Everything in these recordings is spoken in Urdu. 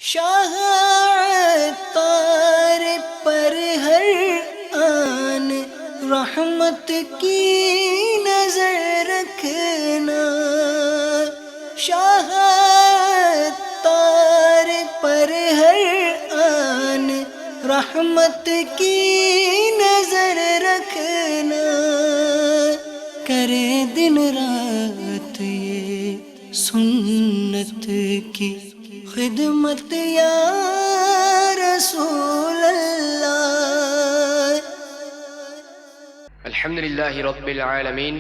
شاہ عطار پر ہر آن رحمت کی نظر رکھنا، شاہ عطار پر ہر آن رحمت کی نظر رکھنا، کرے دن رات یہ سنت کی خدمت یا رسول اللہ۔ الحمد لله رب العالمين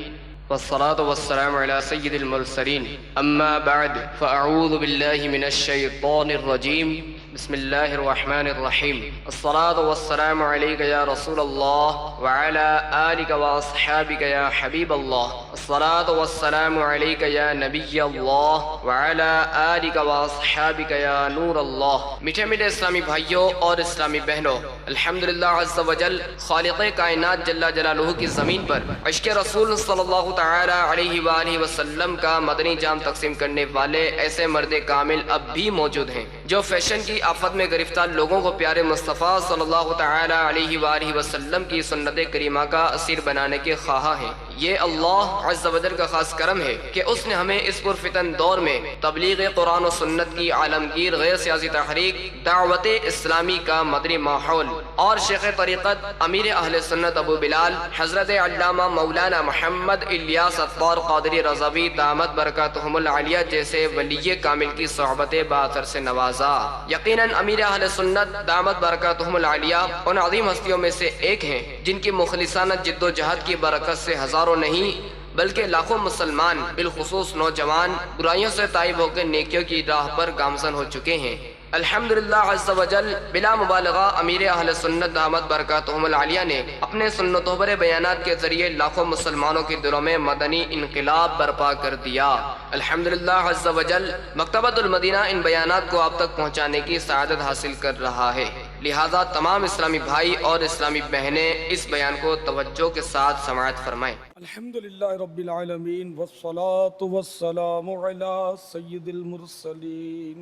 والصلاة والسلام على سيد المرسلين أما بعد فأعوذ بالله من الشيطان الرجيم بسم الله الرحمن الرحيم الصلاة والسلام عليك يا رسول الله وعلى آلك وأصحابك يا حبيب الله الصلاة والسلام عليك يا نبي الله وعلى آلك وأصحابك يا نور الله۔ میٹھے میٹھے اسلامی بھائیوں اور اسلامی بہنوں، الحمدللہ عز و جل خالق کائنات جل جلالہ کی زمین پر عشق رسول صلی اللہ تعالی علیہ وآلہ وسلم کا مدنی جام تقسیم کرنے والے ایسے مرد کامل اب بھی موجود ہیں جو فیشن کی آفت میں گرفتار لوگوں کو پیارے مصطفیٰ صلی اللہ تعالی علیہ وآلہ وسلم کی سنت کریمہ کا اسیر بنانے کے خواہاں ہیں۔ یہ اللہ عز و جل کا خاص کرم ہے کہ اس نے ہمیں اس پرفتن دور میں تبلیغ قرآن و سنت کی عالمگیر غیر سیاسی تحریک، دعوت اسلامی کا مدنی ماحول اور شیخ طریقت امیر اہل سنت ابو بلال حضرت علامہ مولانا محمد الیاس عطار قادری رضوی دامت برکاتہم العالیہ جیسے ولی کامل کی صحبت باثر سے نوازا۔ یقیناً امیر اہل سنت دامت برکاتہم العالیہ ان عظیم ہستیوں میں سے ایک ہیں جن کی مخلصانہ جد و جہد کی برکت سے ہزاروں نہیں بلکہ لاکھوں مسلمان بالخصوص نوجوان برائیوں سے تائب ہو کے نیکیوں کی راہ پر گامزن ہو چکے ہیں۔ الحمدللہ عز و جل بلا مبالغہ امیر اہل سنت دامت برکاتہم العالیہ نے اپنے سنتوں پر بیانات کے ذریعے لاکھوں مسلمانوں کے دلوں میں مدنی انقلاب برپا کر دیا۔ الحمدللہ عز و جل مکتبۃ المدینہ ان بیانات کو آپ تک پہنچانے کی سعادت حاصل کر رہا ہے، لہذا تمام اسلامی بھائی اور اسلامی بہنیں اس بیان کو توجہ کے ساتھ سماعت فرمائیں۔ الحمدللہ رب العالمین والصلاة والسلام علی سید المرسلین،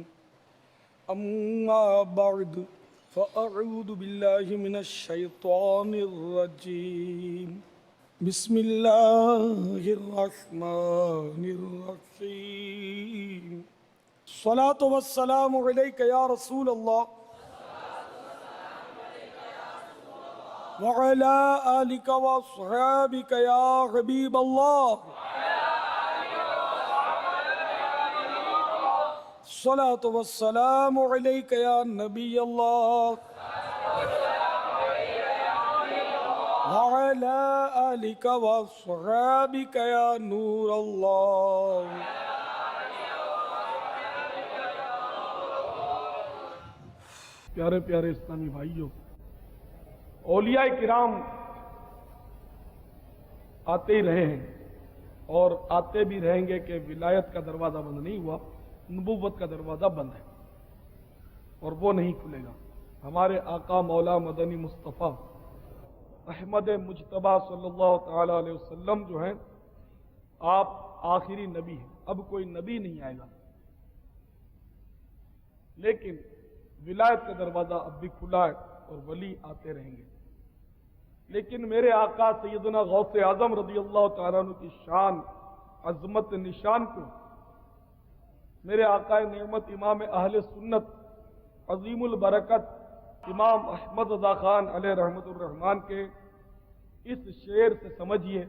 اما بعد فاعوذ باللہ من الشیطان الرجیم، بسم اللہ الرحمن الرحیم، الصلاة والسلام علیک یا رسول اللہ وعلى آلك وصحابك يا حبيب الله، الصلاة والسلام عليك يا نبي الله وعلى آلك وصحابك يا نور الله۔ پیارے پیارے اسلامی بھائیوں، اولیاء کرام آتے ہی رہے ہیں اور آتے بھی رہیں گے کہ ولایت کا دروازہ بند نہیں ہوا، نبوت کا دروازہ بند ہے اور وہ نہیں کھلے گا۔ ہمارے آقا مولا مدنی مصطفیٰ احمد مجتبیٰ صلی اللہ تعالی علیہ وسلم جو ہیں، آپ آخری نبی ہیں، اب کوئی نبی نہیں آئے گا، لیکن ولایت کا دروازہ اب بھی کھلا ہے اور ولی آتے رہیں گے۔ لیکن میرے آقا سیدنا غوث اعظم رضی اللہ تعالیٰ عنہ کی شان، عظمت، نشان کو میرے آقا نعمت امام اہل سنت عظیم البرکت امام احمد رضا خان علیہ رحمت الرحمن کے اس شعر سے سمجھیے۔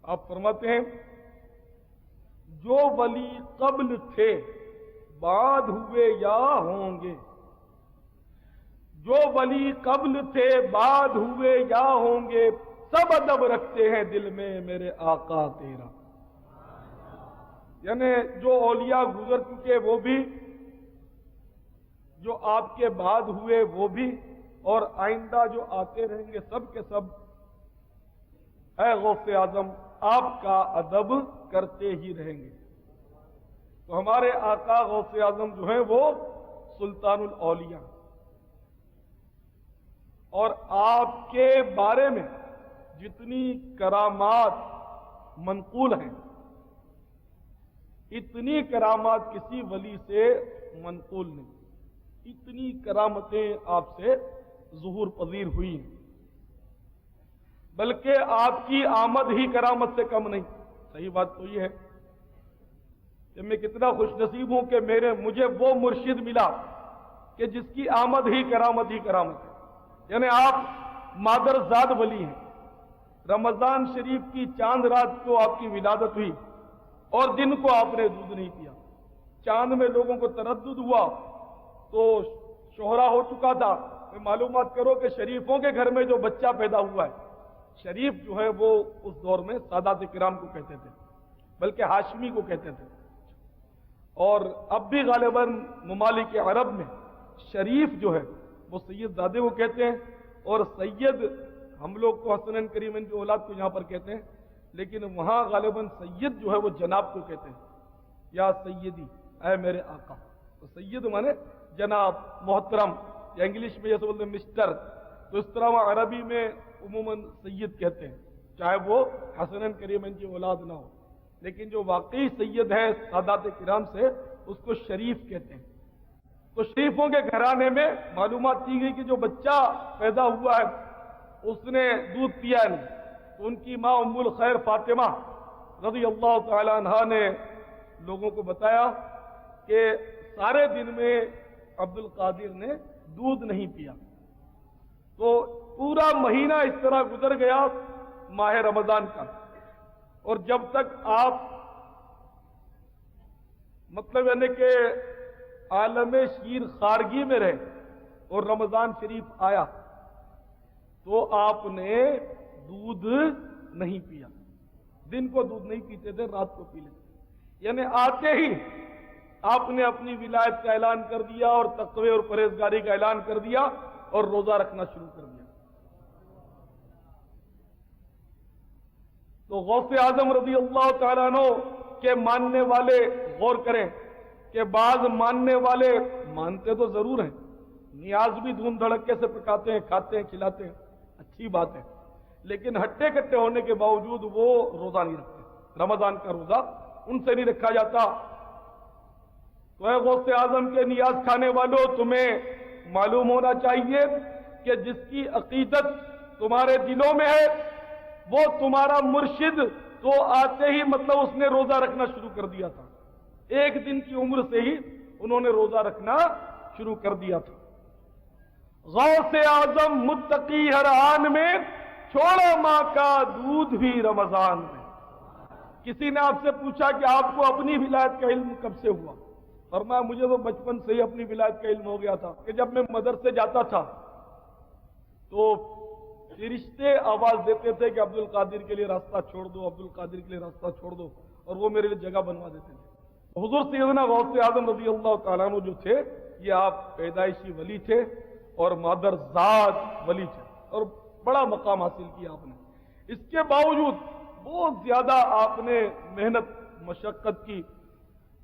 آپ فرماتے ہیں، جو ولی قبل تھے بعد ہوئے یا ہوں گے، جو ولی قبل تھے بعد ہوئے یا ہوں گے، سب ادب رکھتے ہیں دل میں میرے آقا تیرا۔ یعنی جو اولیاء گزر چکے وہ بھی، جو آپ کے بعد ہوئے وہ بھی، اور آئندہ جو آتے رہیں گے سب کے سب اے غوث اعظم آپ کا ادب کرتے ہی رہیں گے۔ تو ہمارے آقا غوث اعظم جو ہیں وہ سلطان الاولیاء، اور آپ کے بارے میں جتنی کرامات منقول ہیں اتنی کرامات کسی ولی سے منقول نہیں، اتنی کرامتیں آپ سے ظہور پذیر ہوئی ہیں، بلکہ آپ کی آمد ہی کرامت سے کم نہیں۔ صحیح بات تو یہ ہے کہ میں کتنا خوش نصیب ہوں کہ مجھے وہ مرشد ملا کہ جس کی آمد ہی کرامت ہے، یعنی آپ مادرزاد ولی ہیں۔ رمضان شریف کی چاند رات کو آپ کی ولادت ہوئی اور دن کو آپ نے دودھ نہیں پیا۔ چاند میں لوگوں کو تردد ہوا تو شہرا ہو چکا تھا کہ معلومات کرو کہ شریفوں کے گھر میں جو بچہ پیدا ہوا ہے، شریف جو ہے وہ اس دور میں سادات کرام کو کہتے تھے، بلکہ ہاشمی کو کہتے تھے، اور اب بھی غالباً ممالک عرب میں شریف جو ہے وہ سید زادے کو کہتے ہیں، اور سید ہم لوگ تو حسنین کریمین کی اولاد کو یہاں پر کہتے ہیں، لیکن وہاں غالباً سید جو ہے وہ جناب کو کہتے ہیں، یا سیدی، اے میرے آقا۔ تو سید مانے جناب، محترم، یا انگلش میں جیسے بولتے ہیں مسٹر، تو اس طرح وہ عربی میں عموماً سید کہتے ہیں، چاہے وہ حسنین کریمین کی اولاد نہ ہو، لیکن جو واقعی سید ہے سادات کرام سے، اس کو شریف کہتے ہیں۔ تو شریفوں کے گھرانے میں معلومات کی گئی کہ جو بچہ پیدا ہوا ہے اس نے دودھ پیا نہیں، تو ان کی ماں ام الخیر فاطمہ رضی اللہ تعالی عنہا نے لوگوں کو بتایا کہ سارے دن میں عبد القادر نے دودھ نہیں پیا۔ تو پورا مہینہ اس طرح گزر گیا ماہ رمضان کا، اور جب تک آپ مطلب یعنی کہ عالم شیر خارگی میں رہے اور رمضان شریف آیا تو آپ نے دودھ نہیں پیا۔ دن کو دودھ نہیں پیتے تھے، رات کو پی لیتے تھے، یعنی آتے ہی آپ نے اپنی ولایت کا اعلان کر دیا اور تقوی اور پرہیزگاری کا اعلان کر دیا اور روزہ رکھنا شروع کر دیا۔ تو غوث اعظم رضی اللہ تعالیٰ عنہ کے ماننے والے غور کریں کہ بعض ماننے والے مانتے تو ضرور ہیں، نیاز بھی دھوم دھڑکے سے پکاتے ہیں، کھاتے ہیں، کھلاتے ہیں، اچھی بات ہے، لیکن ہٹے کٹے ہونے کے باوجود وہ روزہ نہیں رکھتے۔ رمضان کا روزہ ان سے نہیں رکھا جاتا۔ تو اے غوث اعظم کے نیاز کھانے والوں، تمہیں معلوم ہونا چاہیے کہ جس کی عقیدت تمہارے دلوں میں ہے وہ تمہارا مرشد تو آتے ہی مطلب اس نے روزہ رکھنا شروع کر دیا تھا، ایک دن کی عمر سے ہی انہوں نے روزہ رکھنا شروع کر دیا تھا۔ غوث اعظم متقی ہر آن میں، چھوڑا ماں کا دودھ بھی رمضان میں۔ کسی نے آپ سے پوچھا کہ آپ کو اپنی ولایت کا علم کب سے ہوا؟ فرمایا مجھے تو بچپن سے ہی اپنی ولایت کا علم ہو گیا تھا کہ جب میں مدرسے جاتا تھا تو فرشتے آواز دیتے تھے کہ عبد القادر کے لیے راستہ چھوڑ دو، عبد القادر کے لیے راستہ چھوڑ دو، اور وہ میرے لیے جگہ بنوا دیتے تھے۔ حضور سیدنا غوث اعظم رضی اللہ تعالیٰ عنہ جو تھے یہ آپ پیدائشی ولی تھے اور مادرزاد ولی تھے، اور بڑا مقام حاصل کیا آپ نے۔ اس کے باوجود بہت زیادہ آپ نے محنت مشقت کی،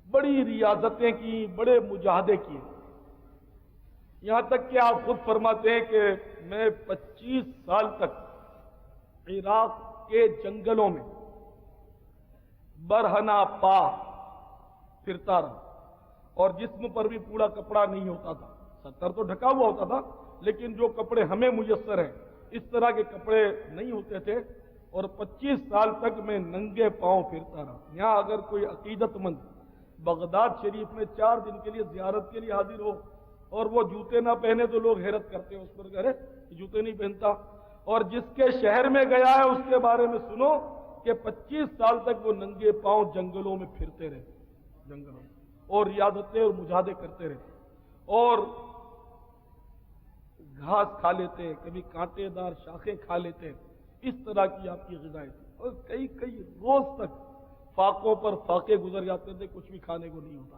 بڑی ریاضتیں کی، بڑے مجاہدے کیے، یہاں تک کہ آپ خود فرماتے ہیں کہ میں 25 سال تک عراق کے جنگلوں میں برہنہ پا پھرتا رہا، اور جسم پر بھی پورا کپڑا نہیں ہوتا تھا، ستر تو ڈھکا ہوا ہوتا تھا، لیکن جو کپڑے ہمیں میسر ہیں اس طرح کے کپڑے نہیں ہوتے تھے، اور 25 سال تک میں ننگے پاؤں پھرتا رہا۔ یہاں اگر کوئی عقیدت مند بغداد شریف میں 4 دن کے لیے زیارت کے لیے حاضر ہو اور وہ جوتے نہ پہنے تو لوگ حیرت کرتے ہیں اس پر، ارے جوتے نہیں پہنتا، اور جس کے شہر میں گیا ہے اس کے بارے میں سنو کہ 25 سال تک وہ ننگے پاؤں جنگلوں میں پھرتے رہے، جنگلوں میں، اور ریاضتیں اور مجاہدے کرتے رہے، اور گھاس کھا لیتے، کبھی کانٹے دار شاخیں کھا لیتے، اس طرح کی آپ کی غذائیں تھی، اور کئی روز تک فاقوں پر فاقے گزر جاتے تھے، کچھ بھی کھانے کو نہیں ہوتا،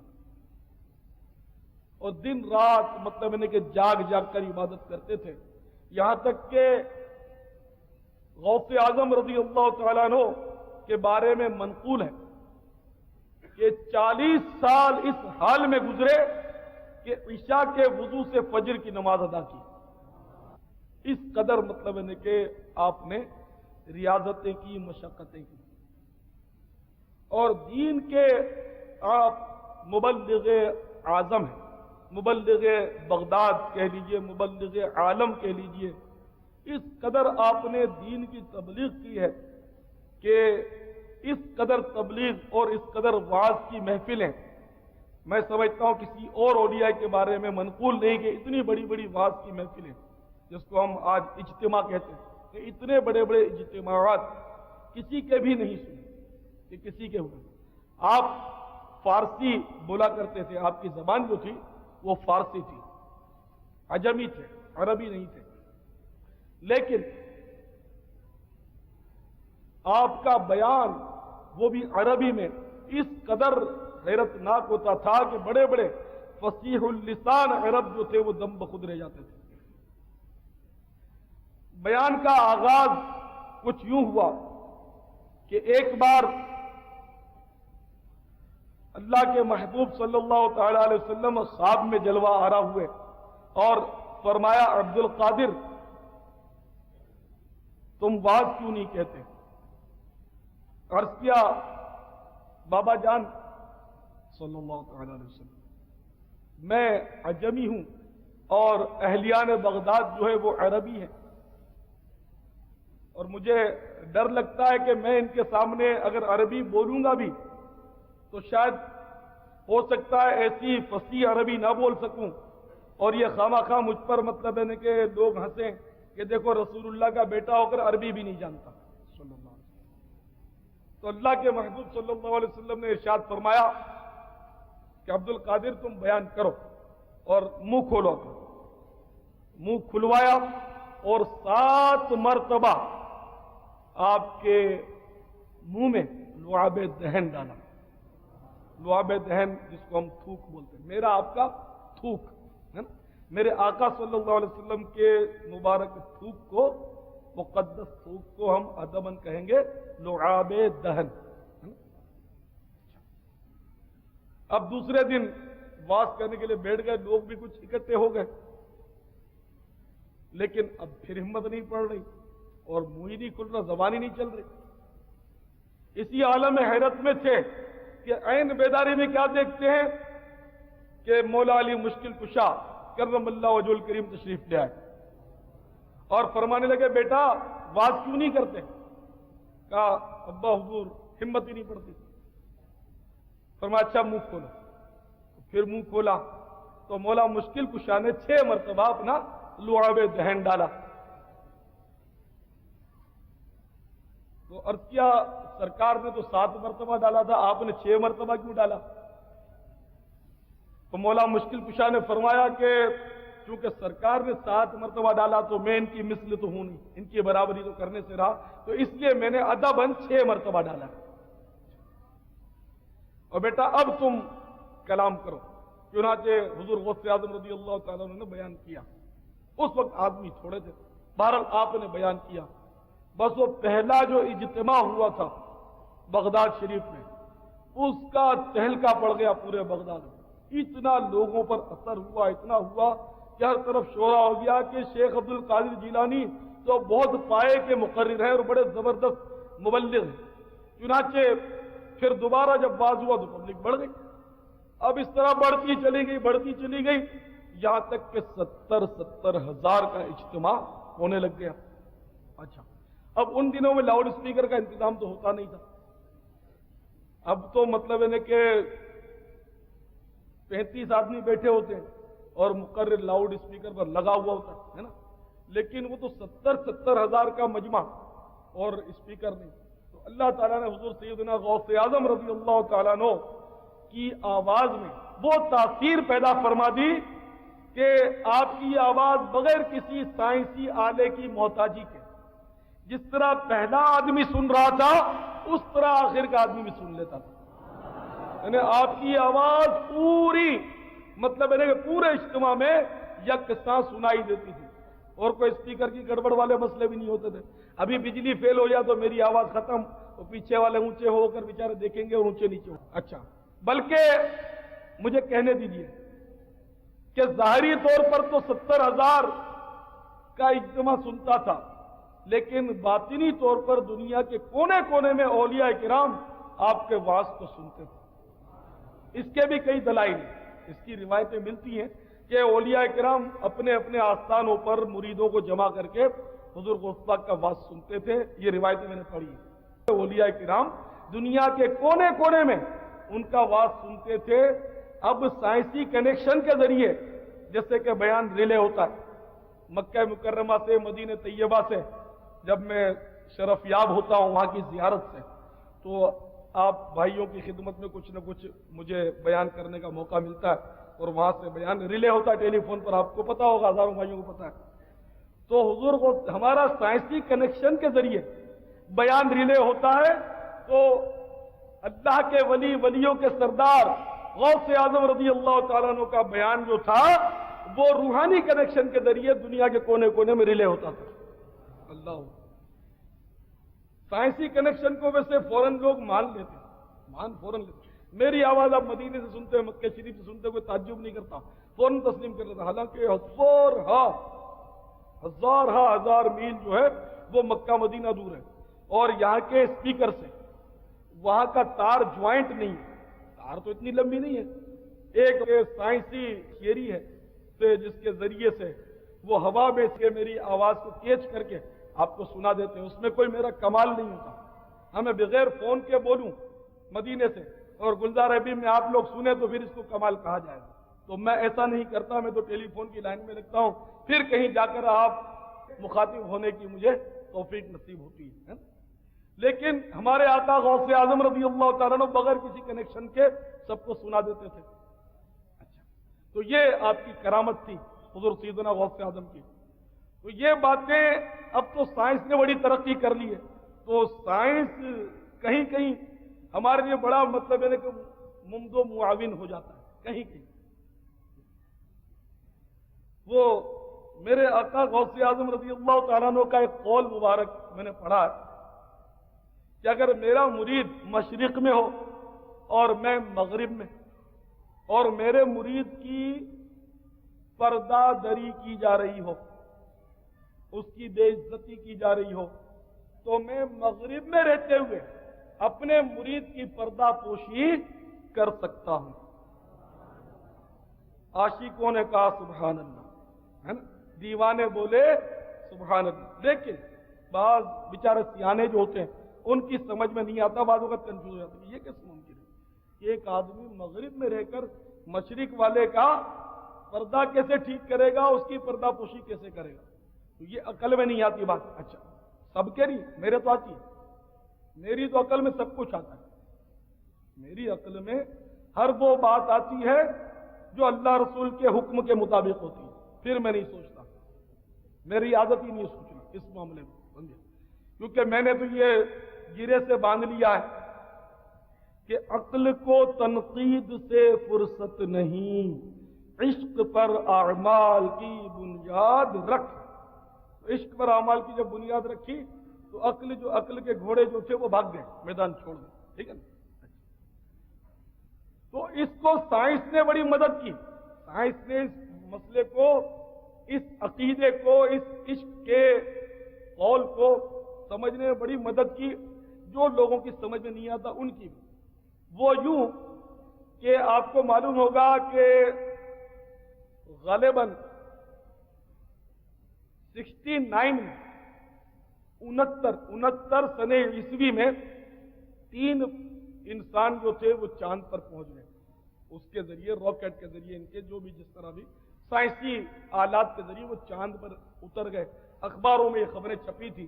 اور دن رات مطلب کہ جاگ جاگ کر عبادت کرتے تھے، یہاں تک کہ غوث اعظم رضی اللہ تعالیٰ عنہ کے بارے میں منقول ہے کہ 40 سال اس حال میں گزرے کہ عشاء کے وضو سے فجر کی نماز ادا کی، اس قدر مطلب ہے کہ آپ نے ریاضتیں کی، مشقتیں کی، اور دین کے آپ مبلغ اعظم ہیں، مبلغ بغداد کہہ لیجئے، مبلغ عالم کہہ لیجئے. اس قدر آپ نے دین کی تبلیغ کی ہے کہ اس قدر تبلیغ اور اس قدر وعظ کی محفلیں میں سمجھتا ہوں کسی اور اولیاء کے بارے میں منقول نہیں کہ اتنی بڑی بڑی وعظ کی محفلیں جس کو ہم آج اجتماع کہتے ہیں، کہ اتنے بڑے بڑے اجتماعات کسی کے بھی نہیں سنے کہ کسی کے ہوئے. آپ فارسی بولا کرتے تھے، آپ کی زبان جو تھی وہ فارسی تھی، عجمی تھے، عربی نہیں تھے. لیکن آپ کا بیان وہ بھی عربی میں اس قدر حیرت ناک ہوتا تھا کہ بڑے بڑے فصیح اللسان عرب جو تھے وہ دم بخود رہ جاتے تھے. بیان کا آغاز کچھ یوں ہوا کہ ایک بار اللہ کے محبوب صلی اللہ تعالی علیہ وسلم خواب میں جلوہ آرا ہوئے اور فرمایا عبد القادر تم واز کیوں نہیں کہتے؟ عرض کیا بابا جان صلی اللہ تعالی علیہ وسلم میں عجمی ہوں اور اہلیان بغداد جو ہے وہ عربی ہیں، اور مجھے ڈر لگتا ہے کہ میں ان کے سامنے اگر عربی بولوں گا بھی تو شاید ہو سکتا ہے ایسی فصیح عربی نہ بول سکوں اور یہ خواہ مجھ پر مطلب ہے کہ لوگ ہنسیں کہ دیکھو رسول اللہ کا بیٹا ہو کر عربی بھی نہیں جانتا صلی اللہ علیہ وسلم. تو اللہ کے محبوب صلی اللہ علیہ وسلم نے ارشاد فرمایا کہ عبد القادر تم بیان کرو اور منہ کھولو. منہ کھلوایا اور 7 مرتبہ آپ کے منہ میں لعاب دہن ڈالا. لعاب دہن جس کو ہم تھوک بولتے ہیں، میرا آپ کا تھوک ہے نا، میرے آقا صلی اللہ علیہ وسلم کے مبارک تھوک کو، مقدس تھوک کو ہم ادباً کہیں گے لعاب دہن. اب دوسرے دن واز کرنے کے لیے بیٹھ گئے، لوگ بھی کچھ اکٹھے ہو گئے، لیکن اب پھر ہمت نہیں پڑ رہی اور منہ ہی نہیں کھل رہا، زبان ہی نہیں چل رہی. اسی عالم حیرت میں تھے کہ عین بیداری میں کیا دیکھتے ہیں کہ مولا علی مشکل کشا کرم اللہ وجہ الکریم تشریف لے آئے اور فرمانے لگے بیٹا واز کیوں نہیں کرتے؟ کہا ابا حضور ہمت ہی نہیں پڑتی. فرمایا اچھا منہ کھولو. پھر منہ کھولا تو مولا مشکل کشا نے 6 مرتبہ اپنا لعاب دہن ڈالا. تو عرض کیا سرکار نے تو 7 مرتبہ ڈالا تھا، آپ نے 6 مرتبہ کیوں ڈالا؟ تو مولا مشکل کشا نے فرمایا کہ چونکہ سرکار نے 7 مرتبہ ڈالا تو میں ان کی مثل تو ہوں نہیں، ان کی برابری تو کرنے سے رہا، تو اس لیے میں نے ادباً 6 مرتبہ ڈالا. اور بیٹا اب تم کلام کرو. چنانچہ حضور غوث اعظم رضی اللہ تعالیٰ عنہ نے بیان کیا. اس وقت آدمی تھوڑے تھے، بہرحال آپ نے بیان کیا. بس وہ پہلا جو اجتماع ہوا تھا بغداد شریف میں، اس کا تہلکہ پڑ گیا پورے بغداد میں. اتنا لوگوں پر اثر ہوا، اتنا ہوا کہ ہر طرف شورا ہو گیا کہ شیخ عبد القادر جیلانی تو بہت پائے کے مقرر ہیں اور بڑے زبردست مبلغ ہیں. چنانچہ پھر دوبارہ جب باز ہوا تو پبلک بڑھ گئی. اب اس طرح بڑھتی چلی گئی یہاں تک کہ 70 ہزار کا اجتماع ہونے لگ گیا. اچھا اب ان دنوں میں لاؤڈ اسپیکر کا انتظام تو ہوتا نہیں تھا. اب تو مطلب ہے کہ 35 آدمی بیٹھے ہوتے ہیں اور مقرر لاؤڈ اسپیکر پر لگا ہوا ہوتا ہے نا، لیکن وہ تو 70 ہزار کا مجمع اور اسپیکر نہیں. تو اللہ تعالیٰ نے حضور سیدنا غوث اعظم رضی اللہ تعالیٰ عنہ کی آواز میں وہ تاثیر پیدا فرما دی کہ آپ کی آواز بغیر کسی سائنسی آلے کی محتاجی کے، جس طرح پہلا آدمی سن رہا تھا اس طرح آخر کا آدمی بھی سن لیتا تھا. یعنی آپ کی آواز پوری مطلب ہے کہ پورے اجتماع میں یکساں سنائی دیتی تھی اور کوئی اسپیکر کی گڑبڑ والے مسئلے بھی نہیں ہوتے تھے. ابھی بجلی فیل ہو جائے تو میری آواز ختم، تو پیچھے والے اونچے ہو کر بیچارے دیکھیں گے اور اونچے نیچے ہو. اچھا بلکہ مجھے کہنے دیجئے کہ ظاہری طور پر تو 70 ہزار کا اجتماع سنتا تھا، لیکن باطنی طور پر دنیا کے کونے کونے میں اولیاء کرام آپ کے واعظ کو سنتے تھے. اس کے بھی کئی دلائل ہیں. اس کی روایتیں ملتی ہیں کہ اولیاء کرام اپنے اپنے آستانوں پر مریدوں کو جمع کر کے حضور غوث پاک کا واز سنتے تھے. یہ روایتیں میں نے پڑھی ہیں. اولیاء کرام دنیا کے کونے کونے میں ان کا واز سنتے تھے. اب سائنسی کنیکشن کے ذریعے جیسے کہ بیان ریلے ہوتا ہے مکہ مکرمہ سے مدینہ طیبہ سے، جب میں شرف یاب ہوتا ہوں وہاں کی زیارت سے، تو آپ بھائیوں کی خدمت میں کچھ نہ کچھ مجھے بیان کرنے کا موقع ملتا ہے اور وہاں سے بیان ریلے ہوتا ہے ٹیلی فون پر. آپ کو پتا ہوگا، ہزاروں بھائیوں کو پتا ہے. تو حضور کو ہمارا سائنسی کنیکشن کے ذریعے بیان ریلے ہوتا ہے. تو اللہ کے ولیوں کے سردار غوث اعظم رضی اللہ تعالیٰ عنہ کا بیان جو تھا وہ روحانی کنیکشن کے ذریعے دنیا کے کونے کونے میں ریلے ہوتا تھا. اللہ سائنسی کنیکشن کو ویسے فوراً لوگ مان لیتے. میری آواز آپ مدینے سے سنتے ہیں، مکہ شریف سے سنتے، کوئی تعجب نہیں کرتا، فوراً تسلیم کر لیتا. حالانکہ ہزار میل جو ہے وہ مکہ مدینہ دور ہے اور یہاں کے اسپیکر سے وہاں کا تار جوائنٹ نہیں ہے. تار تو اتنی لمبی نہیں ہے. ایک سائنسی تھیوری ہے جس کے ذریعے سے وہ ہوا میں سے میری آواز کو کیچ کر کے آپ کو سنا دیتے ہیں. اس میں کوئی میرا کمال نہیں ہوتا. ہمیں بغیر فون کے بولوں مدینے سے اور گلزار حبیب میں آپ لوگ سنیں تو پھر اس کو کمال کہا جائے گا. تو میں ایسا نہیں کرتا. میں تو ٹیلی فون کی لائن میں لگتا ہوں، پھر کہیں جا کر آپ مخاطب ہونے کی مجھے توفیق نصیب ہوتی ہے. لیکن ہمارے آقا غوث اعظم رضی اللہ تعالیٰ عنہ بغیر کسی کنیکشن کے سب کو سنا دیتے تھے. تو یہ آپ کی کرامت تھی حضور سیدنا غوث اعظم کی. تو یہ باتیں اب تو سائنس نے بڑی ترقی کر لی ہے. تو سائنس کہیں کہیں ہمارے لیے بڑا مطلب ہے کہ ممد و معاون ہو جاتا ہے کہیں کہیں. وہ میرے آقا غوث اعظم رضی اللہ تعالیٰ عنہ کا ایک قول مبارک میں نے پڑھا ہے کہ اگر میرا مرید مشرق میں ہو اور میں مغرب میں، اور میرے مرید کی پردہ دری کی جا رہی ہو، اس کی بے عزتی کی جا رہی ہو، تو میں مغرب میں رہتے ہوئے اپنے مرید کی پردہ پوشی کر سکتا ہوں. عاشقوں نے کہا سبحان اللہ، ہے نا؟ دیوانے بولے سبحان اللہ. لیکن بعض بیچارے سیانے جو ہوتے ہیں ان کی سمجھ میں نہیں آتا، بعض وقت کنفیوز ہو جاتا ہے. یہ کیسے ممکن ہے؟ ایک آدمی مغرب میں رہ کر مشرق والے کا پردہ کیسے ٹھیک کرے گا، اس کی پردہ پوشی کیسے کرے گا؟ تو یہ عقل میں نہیں آتی بات. اچھا سب کے نہیں، میرے تو آتی ہے. میری تو عقل میں سب کچھ آتا ہے. میری عقل میں ہر وہ بات آتی ہے جو اللہ رسول کے حکم کے مطابق ہوتی ہے. پھر میں نہیں سوچتا، میری عادت ہی نہیں سوچنا اس معاملے میں سمجھے. کیونکہ میں نے تو یہ گرے سے باندھ لیا ہے کہ عقل کو تنقید سے فرصت نہیں، عشق پر اعمال کی بنیاد رکھ. عشق پر اعمال کی جب بنیاد رکھی تو عقل کے گھوڑے جو تھے وہ بھاگ گئے، میدان چھوڑ گئے. ٹھیک ہے نا؟ تو اس کو سائنس نے بڑی مدد کی. سائنس نے اس مسئلے کو، اس عقیدے کو، اس عشق کے قول کو سمجھنے میں بڑی مدد کی. جو لوگوں کی سمجھ میں نہیں آتا ان کی. وہ یوں کہ آپ کو معلوم ہوگا کہ غالباً 69 میں 69 سنے عیسوی میں 3 انسان جو تھے وہ چاند پر پہنچ گئے. اس کے ذریعے راکٹ کے ذریعے ان کے جو بھی جس طرح بھی سائنسی آلات کے ذریعے وہ چاند پر اتر گئے. اخباروں میں یہ خبریں چھپی تھی.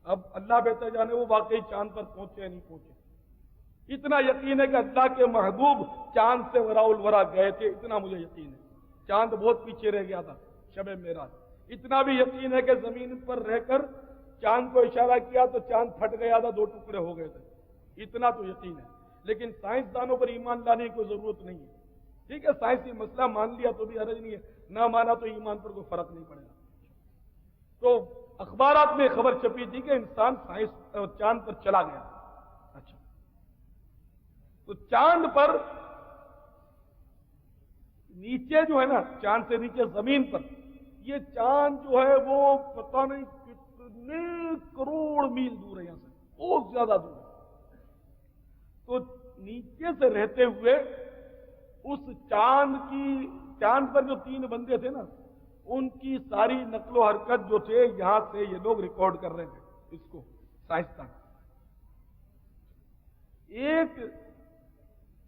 اب اللہ بہتر جانے وہ واقعی چاند پر پہنچے یا نہیں پہنچے. اتنا یقین ہے کہ اللہ کے محبوب چاند سے وراء الورا گئے تھے، اتنا مجھے یقین ہے. چاند بہت پیچھے رہ گیا تھا شب معراج. اتنا بھی یقین ہے کہ زمین پر رہ کر چاند کو اشارہ کیا تو چاند پھٹ گیا تھا، 2 ٹکڑے ہو گئے تھے. اتنا تو یقین ہے. لیکن سائنسدانوں پر ایمان لانے کی کوئی ضرورت نہیں ہے. ٹھیک ہے، سائنسی مسئلہ مان لیا تو بھی حرج نہیں ہے، نہ مانا تو ایمان پر کوئی فرق نہیں پڑے گا. تو اخبارات میں خبر چھپی تھی کہ انسان چاند پر چلا گیا. اچھا، تو چاند پر نیچے جو ہے نا، چاند سے نیچے زمین پر یہ چاند جو ہے وہ پتہ نہیں کتنے کروڑ میل دور ہے یہاں سے، بہت زیادہ دور ہے. تو نیچے سے رہتے ہوئے اس چاند پر جو 3 بندے تھے نا، ان کی ساری نقل و حرکت جو تھے یہاں سے یہ لوگ ریکارڈ کر رہے تھے، اس کو سائنسدان۔ ایک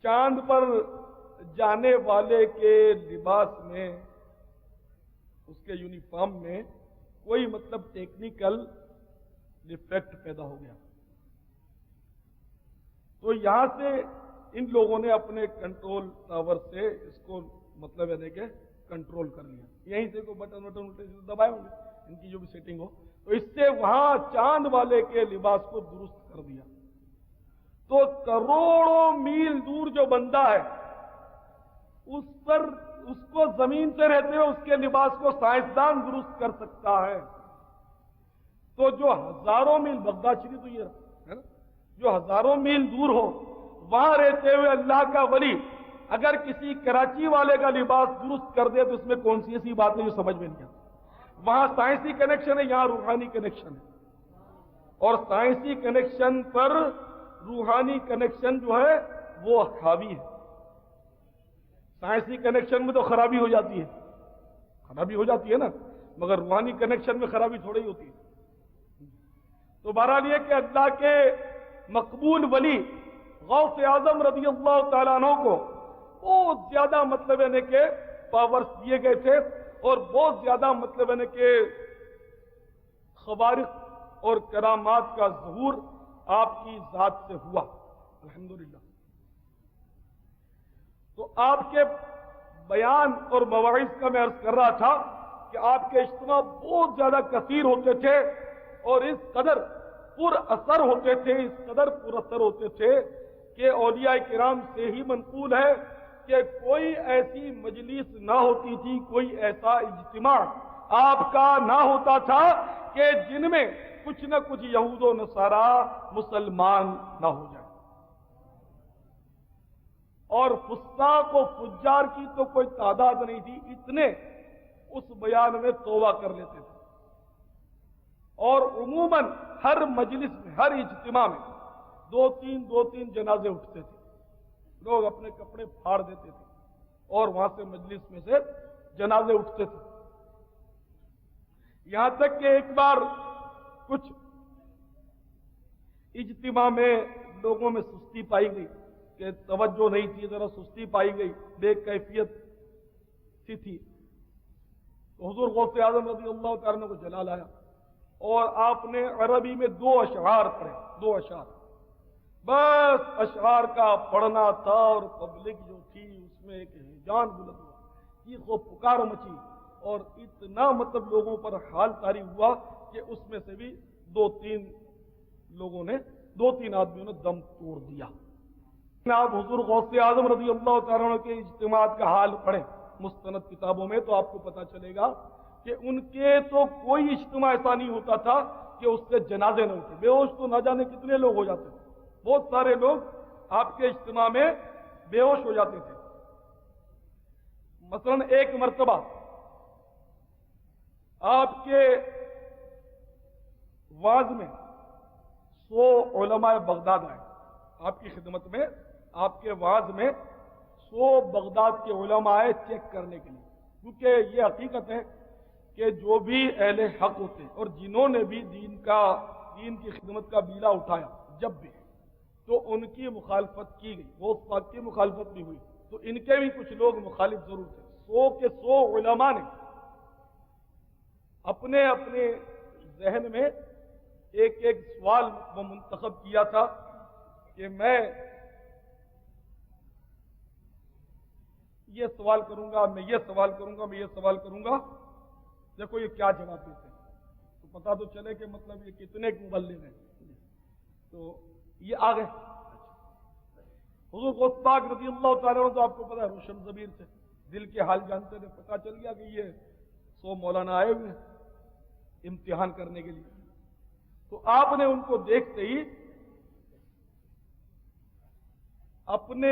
چاند پر جانے والے کے لباس میں، اس کے یونیفارم میں کوئی مطلب ٹیکنیکل ڈیفیکٹ پیدا ہو گیا، تو یہاں سے ان لوگوں نے اپنے کنٹرول ٹاور سے اس کو مطلب یعنی کہ کنٹرول کر لیا، یہیں سے کوئی بٹن الٹے دبائے ہوں گے، ان کی جو بھی سیٹنگ ہو، تو اس سے وہاں چاند والے کے لباس کو درست کر دیا۔ تو کروڑوں میل دور جو بندہ ہے، اس کو زمین سے رہتے ہوئے اس کے لباس کو سائنسدان درست کر سکتا ہے، تو جو ہزاروں میل، بغداد شریف تو یہ ہے نا، جو ہزاروں میل دور ہو، وہاں رہتے ہوئے اللہ کا ولی اگر کسی کراچی والے کا لباس درست کر دے تو اس میں کون سی ایسی بات ہے جو سمجھ میں نہیں آتی؟ وہاں سائنسی کنیکشن ہے، یہاں روحانی کنیکشن ہے، اور سائنسی کنیکشن پر روحانی کنیکشن جو ہے وہ حاوی ہے۔ سائنسی کنیکشن میں تو خرابی ہو جاتی ہے نا، مگر روحانی کنیکشن میں خرابی تھوڑی ہی ہوتی ہے۔ تو بہرحال یہ کہ اللہ کے مقبول ولی غوث اعظم رضی اللہ تعالیٰ عنہ کو بہت زیادہ مطلب ہے کہ پاورز دیے گئے تھے، اور بہت زیادہ مطلب ہے کہ خوارق اور کرامات کا ظہور آپ کی ذات سے ہوا، الحمدللہ۔ تو آپ کے بیان اور مواعظ کا میں عرض کر رہا تھا کہ آپ کے اجتماع بہت زیادہ کثیر ہوتے تھے، اور اس قدر پر اثر ہوتے تھے کہ اولیاء کرام سے ہی منقول ہے کہ کوئی ایسی مجلس نہ ہوتی تھی، کوئی ایسا اجتماع آپ کا نہ ہوتا تھا کہ جن میں کچھ نہ کچھ یہود و نصارا مسلمان نہ ہو جائے، اور فساق و فجار کی تو کوئی تعداد نہیں تھی، اتنے اس بیان میں توبہ کر لیتے تھے۔ اور عموماً ہر مجلس میں، ہر اجتماع میں دو تین جنازے اٹھتے تھے، لوگ اپنے کپڑے پھاڑ دیتے تھے اور وہاں سے مجلس میں سے جنازے اٹھتے تھے۔ یہاں تک کہ ایک بار کچھ اجتماع میں لوگوں میں سستی پائی گئی، کہ توجہ نہیں تھی، ذرا سستی پائی گئی، بے کیفیت سی تھی، تو حضور غوث اعظم رضی اللہ تعالیٰ عنہ کو جلال آیا، اور آپ نے عربی میں 2 اشعار پڑھے، 2 اشعار، بس اشعار کا پڑھنا تھا، اور پبلک جو تھی اس میں ایک جان بلند ہوا، چیخ و پکار مچی، اور اتنا مطلب لوگوں پر حال طاری ہوا کہ اس میں سے بھی 2-3 آدمیوں نے دم توڑ دیا۔ آپ حضور غوث اعظم رضی اللہ تعالیٰ عنہ کے اجتماعات کا حال پڑھیں مستند کتابوں میں، تو آپ کو پتا چلے گا کہ ان کے تو کوئی اجتماع ایسا نہیں ہوتا تھا کہ اس سے جنازے نہ اٹھے، بے ہوش تو نہ جانے کتنے لوگ ہو جاتے تھے، بہت سارے لوگ آپ کے اجتماع میں بے ہوش ہو جاتے تھے۔ مثلا ایک مرتبہ آپ کے واعظ میں 100 علماء بغداد آئے آپ کی خدمت میں، آپ کے واعظ میں 100 بغداد کے علماء آئے چیک کرنے کے لیے، کیونکہ یہ حقیقت ہے کہ جو بھی اہل حق ہوتے ہیں اور جنہوں نے بھی دین کی خدمت کا بیڑا اٹھایا جب بھی، تو ان کی مخالفت کی گئی، غوث پاک کی مخالفت بھی ہوئی، تو ان کے بھی کچھ لوگ مخالف ضرور تھے۔ 100 کے 100 علماء نے اپنے اپنے ذہن میں ایک سوال وہ منتخب کیا تھا کہ میں یہ سوال کروں گا، میں یہ سوال کروں گا، میں یہ سوال کروں گا، دیکھو یہ کیا جواب دیتے ہیں، تو پتا تو چلے کہ مطلب یہ کتنے مبلغ ہیں۔ تو یہ آگے حضور غوث پاک رضی اللہ تعالیٰ عنہ تو آپ کو پتا ہے روشن ضمیر سے دل کے حال جانتے تھے، پتا چل گیا کہ یہ 100 مولانا آئے ہوئے ہیں امتحان کرنے کے لیے، تو آپ نے ان کو دیکھتے ہی اپنے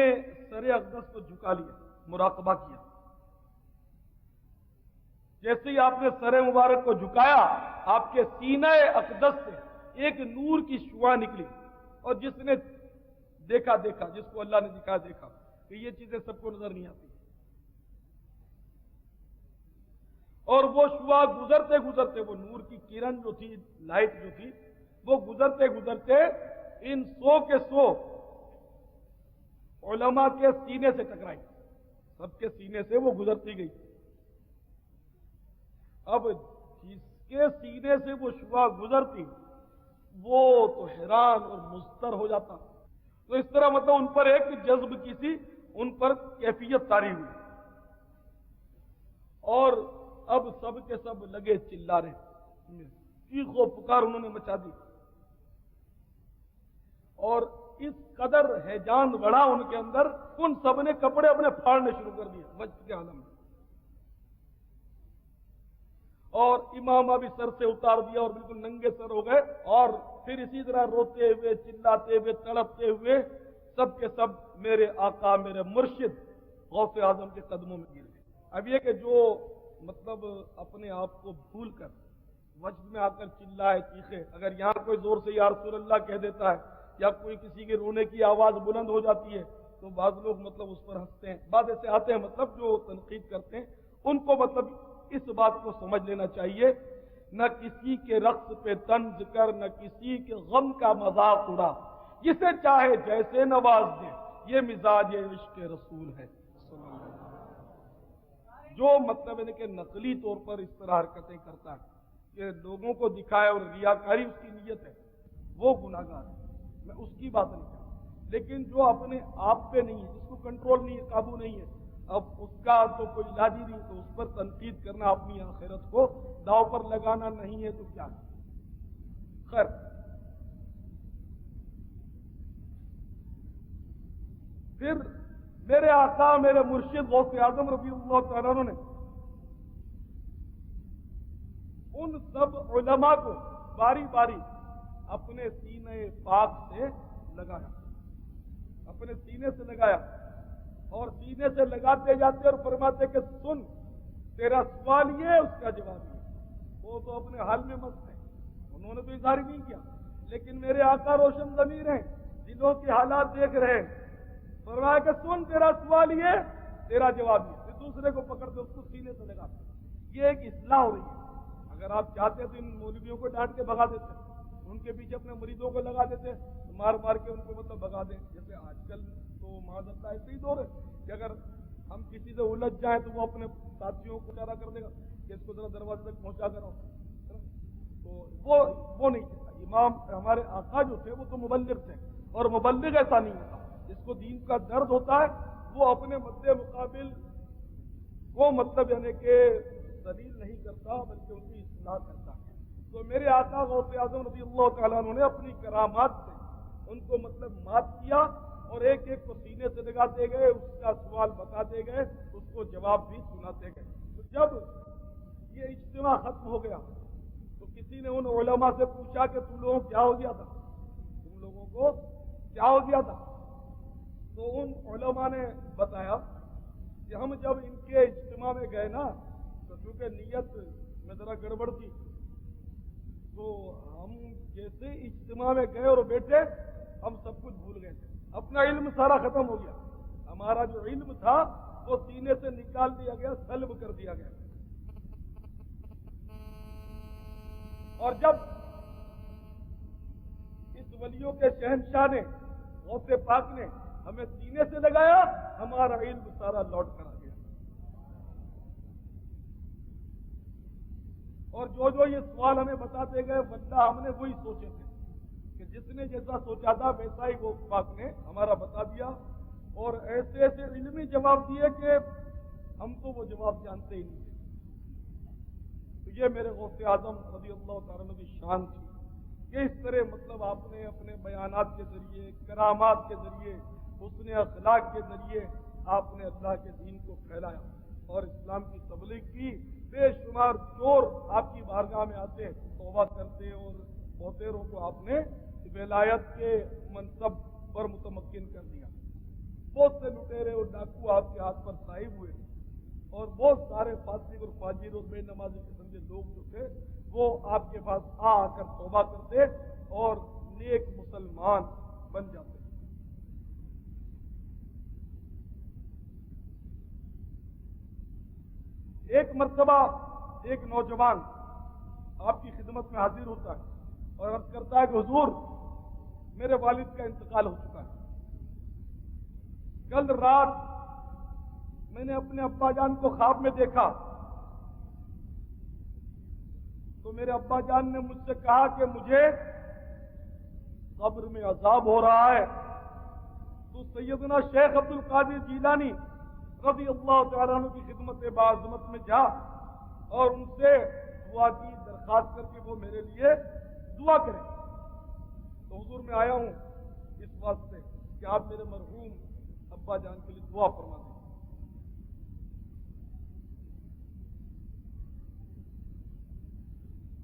سر اقدس کو جھکا لیا، مراقبہ کیا۔ جیسے ہی آپ نے سر مبارک کو جھکایا، آپ کے سینہ اقدس سے ایک نور کی شعاع نکلی، اور جس نے دیکھا جس کو اللہ نے دکھا دیکھا، کہ یہ چیزیں سب کو نظر نہیں آتی. اور وہ شعاع گزرتے گزرتے، وہ نور کی کرن جو تھی، لائٹ جو تھی، وہ گزرتے گزرتے ان 100 کے 100 علماء کے سینے سے ٹکرائی. سب کے سینے سے وہ گزرتی گئی. اب جس کے سینے سے وہ شعاع گزرتی وہ تو حیران اور مضطر ہو جاتا. تو اس طرح مطلب ان پر ایک جذب کی سی، ان پر کیفیت طاری ہوئی. اور اب سب کے سب لگے چلا رہے، چیخ و پکار انہوں نے مچا دی. اور اس قدر ہیجان بڑھا ان کے اندر، ان سب نے کپڑے اپنے پھاڑنے شروع کر دیے وجد کے عالم میں. اور امام ابھی سر سے اتار دیا اور بالکل ننگے سر ہو گئے. اور پھر اسی طرح روتے ہوئے، چلاتے ہوئے، تڑپتے ہوئے سب کے سب میرے آقا، میرے مرشد غوث اعظم کے قدموں میں گر گئے. اب یہ کہ جو مطلب اپنے آپ کو بھول کر وجد میں آ کر چلائے، چیخے، اگر یہاں کوئی زور سے یا رسول اللہ کہہ دیتا ہے یا کوئی کسی کے رونے کی آواز بلند ہو جاتی ہے تو بعض لوگ مطلب اس پر ہنستے ہیں. بعض ایسے آتے ہیں مطلب جو تنقید کرتے ہیں، ان کو مطلب اس بات کو سمجھ لینا چاہیے، نہ کسی کے رقص پہ طنز کر، نہ کسی کے غم کا مذاق اڑا، جسے چاہے جیسے نواز دے، یہ مزاج عشق رسول ہے. جو مطلب ہے کہ نقلی طور پر اس طرح حرکتیں کرتا ہے کہ لوگوں کو دکھائے اور ریاکاری اس کی نیت ہے، وہ گناہ گار ہے. میں اس کی بات نہیں کرتا، لیکن جو اپنے آپ پہ نہیں ہے، جس کو کنٹرول نہیں ہے، قابو نہیں ہے، اب اس کا تو کوئی علاج ہی نہیں، تو اس پر تنقید کرنا اپنی آخرت کو داؤ پر لگانا نہیں ہے تو کیا ہے. خیر، پھر میرے آقا، میرے مرشد غوث اعظم رضی اللہ تعالیٰ عنہ نے ان سب علماء کو باری باری اپنے سینے پاک سے لگایا، اپنے سینے سے لگایا، اور سینے سے لگاتے جاتے اور فرماتے کہ سن، تیرا سوال یہ، اس کا جواب یہ. وہ تو اپنے حال میں مست ہیں، انہوں نے تو اظہار نہیں کیا، لیکن میرے آقا روشن ضمیر ہیں، دلوں کے حالات دیکھ رہے ہیں. فرمایا کہ سن، تیرا سوال یہ، تیرا جواب یہ. پھر دوسرے کو پکڑتے اس کو سینے سے لگاتے. یہ ایک اصلاح ہو رہی ہے. اگر آپ چاہتے تو ان مولویوں کو ڈانٹ کے بھگا دیتے، ان کے پیچھے اپنے مریدوں کو لگا دیتے، مار مار کے ان کو مطلب بھگا دیں. جیسے آج کل تو معاذ اللہ ایسے ہی دور ہے کہ اگر ہم کسی سے الجھ جائیں تو وہ اپنے ساتھیوں کو اشارہ کر دے گا کہ اس کو ذرا دروازے تک پہنچا کر آؤ. تو وہ نہیں چاہتا. امام ہمارے آقا جو تھے وہ تو مبلغ تھے، اور مبلغ ایسا نہیں ہوتا. جس کو دین کا درد ہوتا ہے وہ اپنے مد مقابل وہ مطلب یعنی کہ دلیل نہیں کرتا بلکہ ان کی اصلاح کرتا ہے. تو میرے آقا غوث اعظم رضی اللہ تعالیٰ عنہ نے اپنی کرامات سے ان کو مطلب مات کیا، اور ایک ایک کو سینے سے لگاتے گئے، اس کا سوال بتاتے گئے، اس کو جواب بھی سناتے گئے. تو جب یہ اجتماع ختم ہو گیا تو کسی نے ان علماء سے پوچھا کہ تم لوگوں کو کیا ہو گیا تھا، تم لوگوں کو کیا ہو گیا تھا؟ تو ان علماء نے بتایا کہ ہم جب ان کے اجتماع میں گئے نا تو چونکہ نیت میں ذرا گڑبڑ تھی، تو ہم جیسے اجتماع میں گئے اور بیٹھے ہم سب کچھ بھول گئے تھے، اپنا علم سارا ختم ہو گیا. ہمارا جو علم تھا وہ سینے سے نکال دیا گیا، سلب کر دیا گیا. اور جب اس ولیوں کے شہنشاہ نے، غوث پاک نے ہمیں سینے سے لگایا، ہمارا علم سارا لوٹ کر آ گیا. اور جو یہ سوال ہمیں بتاتے گئے واللہ ہم نے وہی سوچے تھے کہ جس نے جیسا سوچا تھا ویسا ہی غوث پاک نے ہمارا بتا دیا، اور ایسے ایسے علمی جواب دیے کہ ہم تو وہ جواب جانتے ہی نہیں تھے. تو یہ میرے غوث اعظم رضی اللہ تعالیٰ کی شان تھی کہ اس طرح مطلب آپ نے اپنے بیانات کے ذریعے، کرامات کے ذریعے، حسن اخلاق کے ذریعے آپ نے اللہ کے دین کو پھیلایا اور اسلام کی تبلیغ کی. بے شمار چور آپ کی بارگاہ میں آتے، توبہ کرتے، اور بہتروں کو آپ نے ولایت کے منصب پر متمکن کر دیا. بہت سے لٹیرے اور ڈاکو آپ کے ہاتھ پر صاحب ہوئے، اور بہت سارے فاسق اور فاجر اور بے نمازی قسم کے لوگ جو تھے وہ آپ کے پاس آ کر توبہ کرتے اور نیک مسلمان بن جاتے. ایک مرتبہ ایک نوجوان آپ کی خدمت میں حاضر ہوتا ہے اور عرض کرتا ہے کہ حضور میرے والد کا انتقال ہو چکا ہے. کل رات میں نے اپنے ابا جان کو خواب میں دیکھا تو میرے ابا جان نے مجھ سے کہا کہ مجھے قبر میں عذاب ہو رہا ہے، تو سیدنا شیخ عبد القادر جیلانی رضی اللہ تعالیٰ عنہ کی خدمت باعظمت میں جا اور ان سے دعا کی درخواست کر کے وہ میرے لیے دعا کریں. تو حضور میں آیا ہوں اس واسطے کہ آپ میرے مرحوم ابا جان کے لیے دعا فرما دیں.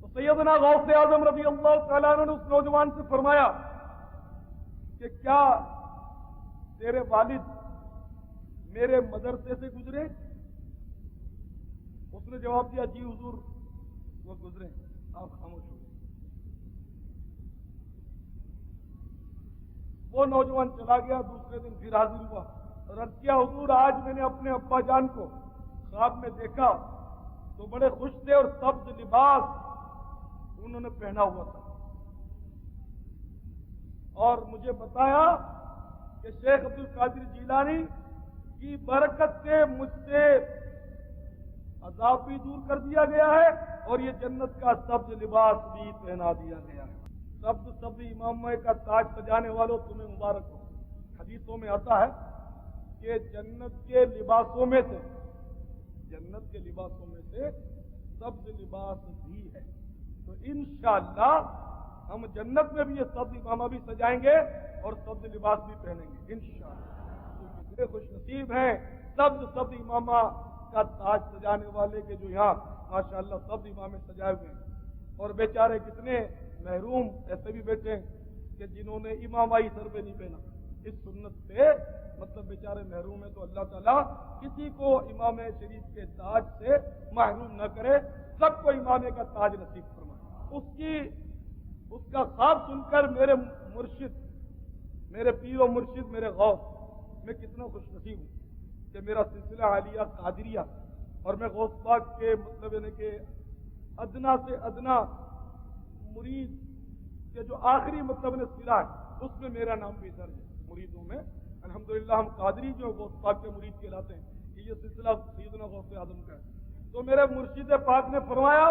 تو سیدنا غوث اعظم رضی اللہ تعالیٰ عنہ نے اس نوجوان سے فرمایا کہ کیا تیرے والد میرے مدرسے سے گزرے؟ اس نے جواب دیا جی حضور وہ گزرے. آپ خاموش ہو. وہ نوجوان چلا گیا. دوسرے دن پھر حاضر ہوا اور عرض کیا حضور آج میں نے اپنے ابا جان کو خواب میں دیکھا تو بڑے خوش تھے اور سبز لباس انہوں نے پہنا ہوا تھا اور مجھے بتایا کہ شیخ عبد القادر جیلانی کی برکت سے مجھ سے عذاب بھی دور کر دیا گیا ہے اور یہ جنت کا سبز لباس بھی پہنا دیا گیا ہے. سبز امامہ کا تاج سجانے والوں تمہیں مبارک ہو. حدیثوں میں آتا ہے کہ جنت کے لباسوں میں سے سبز لباس بھی ہے. تو انشاءاللہ ہم جنت میں بھی یہ سبز امامہ بھی سجائیں گے اور سبز لباس بھی پہنیں گے انشاءاللہ. تو کتنے خوش نصیب ہیں سبز امامہ کا تاج سجانے والے کے جو یہاں ماشاءاللہ سبز امامے سجائے ہوئے ہیں. اور بیچارے کتنے محروم ایسے بھی بیٹھے ہیں کہ جنہوں نے امامائی سر پہ نہیں پہنا. اس سنت سے مطلب بیچارے محروم ہیں. تو اللہ تعالیٰ کسی کو امام شریف کے تاج سے محروم نہ کرے, سب کو امامے کا تاج نصیب فرمائے. اس کا خواب سن کر میرے مرشد, میرے پیر و مرشد, میرے غوث, میں کتنا خوش نصیب ہوں کہ میرا سلسلہ عالیہ قادریہ اور میں غوث پاک کے مطلب یعنی کہ ادنا سے ادنا مرید کے جو آخری مطلب نے سرا ہے اس میں میرا نام بھی درج ہے. مریدوں میں الحمدللہ ہم قادری جو غوث پاک کے مرید کہلاتے ہیں کہ یہ سلسلہ سیدنا غوث اعظم کا ہے. تو میرے مرشد پاک نے فرمایا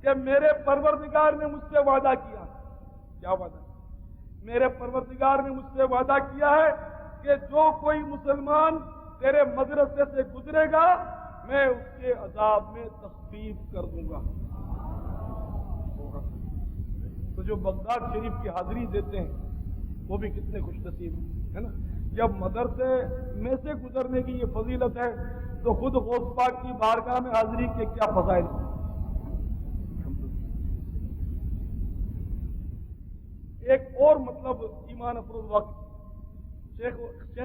کہ میرے پروردگار نے مجھ سے وعدہ کیا. کیا وعدہ؟ میرے پروردگار نے مجھ سے وعدہ کیا ہے کہ جو کوئی مسلمان تیرے مدرسے سے گزرے گا میں اس کے عذاب میں تخفیف کر دوں گا. تو جو بغداد شریف کی حاضری دیتے ہیں وہ بھی کتنے خوش نصیب ہے نا. جب مدرسے میں سے گزرنے کی یہ فضیلت ہے تو خود غوث پاک کی بارگاہ میں حاضری کے کیا فضائل ہیں. ایک اور مطلب ایمان افروز واقع شیخ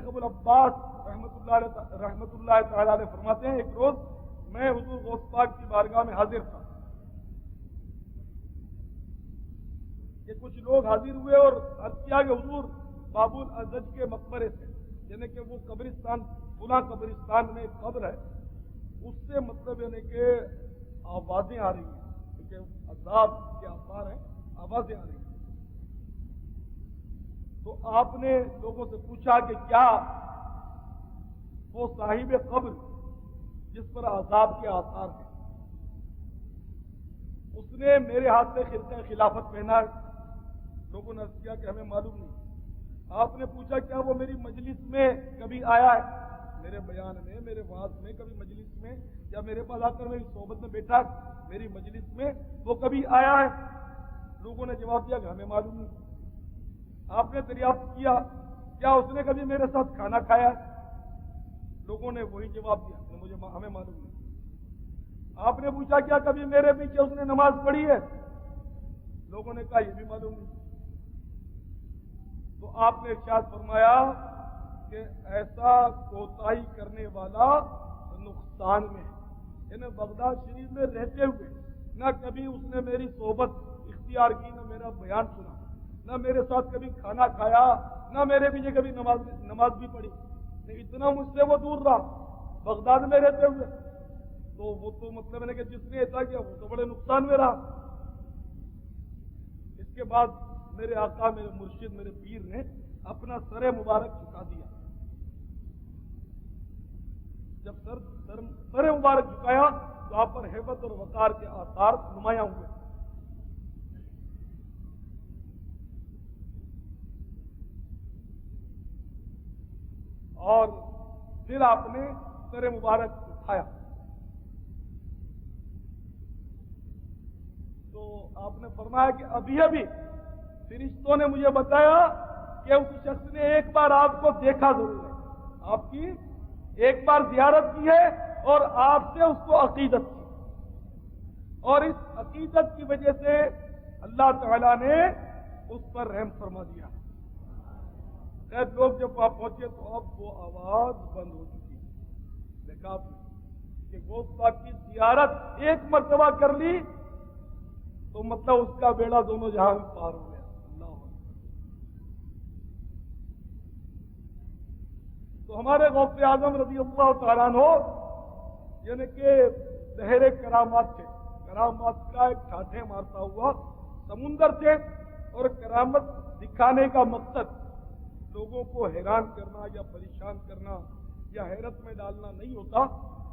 ابو العباس رحمت اللہ تعالی علیہ فرماتے ہیں ایک روز میں حضور غوث پاک کی بارگاہ میں حاضر تھا کہ کچھ لوگ حاضر ہوئے اور عرض کیا کہ حضور باب الازج کے مقبرے سے, یعنی کہ وہ قبرستان فلاں قبرستان میں ایک قبر ہے, اس سے مطلب یعنی کہ آوازیں آ رہی ہیں کیونکہ عذاب کے آثار ہیں, آوازیں آ رہی ہیں. تو آپ نے لوگوں سے پوچھا کہ کیا وہ صاحب قبر جس پر عذاب کے آثار ہیں اس نے میرے ہاتھ سے خرقہ خلافت پہنا ہے؟ لوگوں نے عرض کیا کہ ہمیں معلوم نہیں. آپ نے پوچھا کیا وہ میری مجلس میں کبھی آیا ہے, میرے بیان میں, میرے وعظ میں, کبھی مجلس میں یا میرے پاس آ کر میری صحبت میں بیٹھا میری مجلس میں وہ کبھی آیا ہے؟ لوگوں نے جواب دیا کہ ہمیں معلوم نہیں. آپ نے دریافت کیا کیا اس نے کبھی میرے ساتھ کھانا کھایا ہے؟ لوگوں نے وہی جواب دیا ہمیں معلوم نہیں. آپ نے پوچھا کیا کبھی میرے پیچھے اس نے نماز پڑھی ہے؟ لوگوں نے کہا یہ بھی معلوم نہیں. تو آپ نے ارشاد فرمایا کہ ایسا کوتاہی کرنے والا نقصان میں ہے. یعنی بغداد شریف میں رہتے ہوئے نہ کبھی اس نے میری صحبت اختیار کی, نہ میرا بیان سنا, نہ میرے ساتھ کبھی کھانا کھایا, نہ میرے پیچھے کبھی نماز بھی پڑھی. اتنا مجھ سے وہ دور رہا بغداد میں رہتے ہوئے. تو وہ تو مطلب ہے کہ جس نے ایسا کیا وہ تو بڑے نقصان میں رہا۔ اس کے بعد میرے آقا، میرے مرشد، میرے پیر نے اپنا سر مبارک جھکا دیا۔ جب سر مبارک جھکایا تو آپ پر ہیبت اور وقار کے آثار نمایاں ہوئے۔ اور پھر آپ نے سر مبارک اٹھایا تو آپ نے فرمایا کہ ابھی فرشتوں نے مجھے بتایا کہ اس شخص نے ایک بار آپ کو دیکھا ضرور ہے، آپ کی ایک بار زیارت کی ہے اور آپ سے اس کو عقیدت کی، اور اس عقیدت کی وجہ سے اللہ تعالیٰ نے اس پر رحم فرما دیا۔ خیر لوگ جب وہاں پہنچے تو اب وہ آواز بند ہو چکی، دیکھا آپ نے کہ غوث پاک کی زیارت ایک مرتبہ کر لی تو مطلب اس کا بیڑا دونوں جہاں میں پار ہو گیا۔ اللہ اکبر۔ تو ہمارے غوث اعظم رضی اللہ تعالیٰ عنہ یعنی کہ بحر کرامات تھے، کرامات کا ایک ٹھاٹھے مارتا ہوا سمندر تھے، اور کرامت دکھانے کا مقصد لوگوں کو حیران کرنا یا پریشان کرنا یا حیرت میں ڈالنا نہیں ہوتا،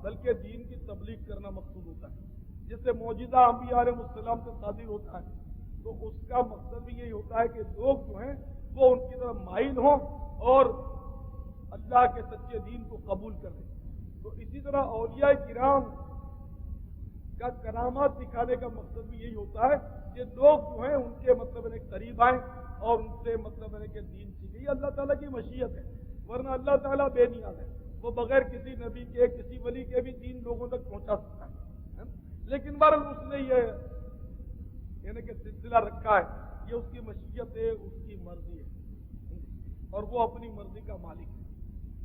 بلکہ دین کی تبلیغ کرنا مقصود ہوتا ہے۔ جسے معجزہ انبیاء علیہ السلام سے صادر ہوتا ہے تو اس کا مقصد بھی یہی ہوتا ہے کہ لوگ جو ہیں وہ ان کی طرف مائل ہوں اور اللہ کے سچے دین کو قبول کر لیں۔ تو اسی طرح اولیاء کرام کا کرامات دکھانے کا مقصد بھی یہی ہوتا ہے کہ لوگ جو ہیں ان کے مطلب قریب آئیں اور ان سے مطلب کہ دین سیکھیں۔ یہ اللہ تعالیٰ کی مشیت ہے، ورنہ اللہ تعالیٰ بے نیاز ہے، وہ بغیر کسی نبی کے کسی ولی کے بھی دین لوگوں تک پہنچا سکتا ہے، لیکن بہرحال اس نے یہ یعنی کہ سلسلہ رکھا ہے، یہ اس کی مشیت ہے، اس کی مرضی ہے، اور وہ اپنی مرضی کا مالک ہے،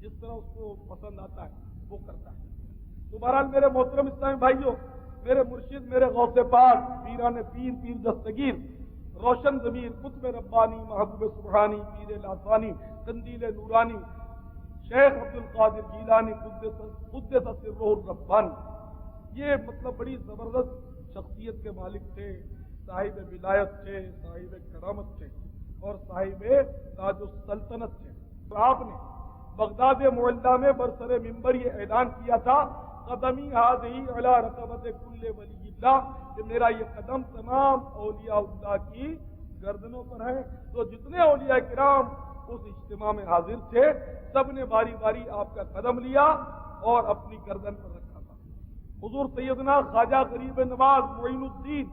جس طرح اس کو پسند آتا ہے وہ کرتا ہے۔ تو بہرحال میرے محترم اسلامی بھائیوں، میرے مرشد، میرے غوث پاک، پیران پیر، پیر دستگیر، روشن ضمیر، قطب ربانی، محبوب سبحانی، پیر لاسانی، قندیل نورانی، شیخ عبد القادر جیلانی قدس سرہ الربانی، یہ مطلب بڑی زبردست شخصیت کے مالک تھے، صاحب ولایت تھے، صاحب کرامت تھے، اور صاحب تاج السلطنت تھے۔ آپ نے بغداد معلیٰ میں برسر منبر یہ اعلان کیا تھا، قدمی ہذہی علی رقبۃ کل ولی اللہ، کہ میرا یہ قدم تمام اولیاء اللہ کی گردنوں پر ہے۔ تو جتنے اولیاء کرام اس اجتماع میں حاضر تھے سب نے باری باری آپ کا قدم لیا اور اپنی گردن پر رکھا تھا۔ حضور سیدنا خواجہ غریب نواز معین الدین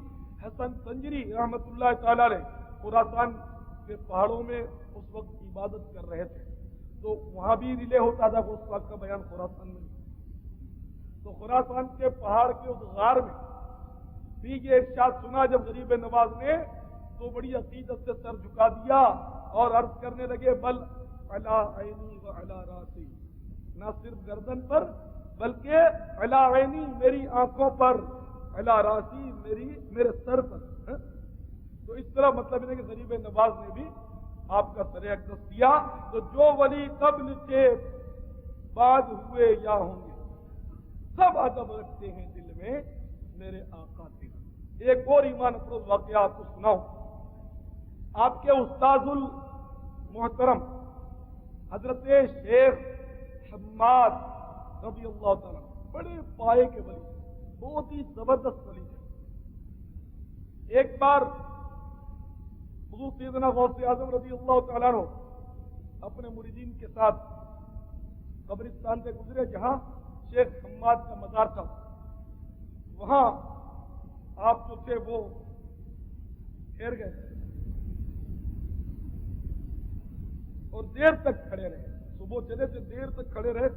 حسن سنجری رحمۃ اللہ تعالی علیہ خراسان کے پہاڑوں میں اس وقت عبادت کر رہے تھے، تو وہاں بھی ریلے ہوتا تھا اس وقت کا بیان خراسان میں، تو خراسان کے پہاڑ کے اس غار میں بھی یہ ارشاد سنا جب غریب نواز نے، تو بڑی عقیدت سے سر جھکا دیا اور عرض کرنے لگے، بل علی عینی و علی راسی، نہ صرف گردن پر بلکہ علی عینی میری آنکھوں پر، علی راسی میرے سر پر۔ تو اس طرح مطلب ہے کہ غریب نواز نے بھی آپ کا سر اقدس کیا۔ تو جو ولی قبل کے بعد ہوئے یا ہوں گے سب ادب رکھتے ہیں دل میں میرے آقا سے۔ ایک اور ایمان افروز واقعہ آپ کو سناؤں۔ آپ کے استاذ المحترم حضرت شیخ حماد رضی اللہ تعالیٰ بڑے پائے کے ولی، بہت ہی زبردست ولی تھے۔ ایک بار حضور سیدنا غوث اعظم رضی اللہ تعالیٰ عنہ اپنے مریدین کے ساتھ قبرستان سے گزرے جہاں شیخ حماد کا مزار تھا، وہاں آپ جو تھے وہ ٹھہر گئے اور دیر تک کھڑے رہے، صبح چلے تھے دیر تک کھڑے رہے،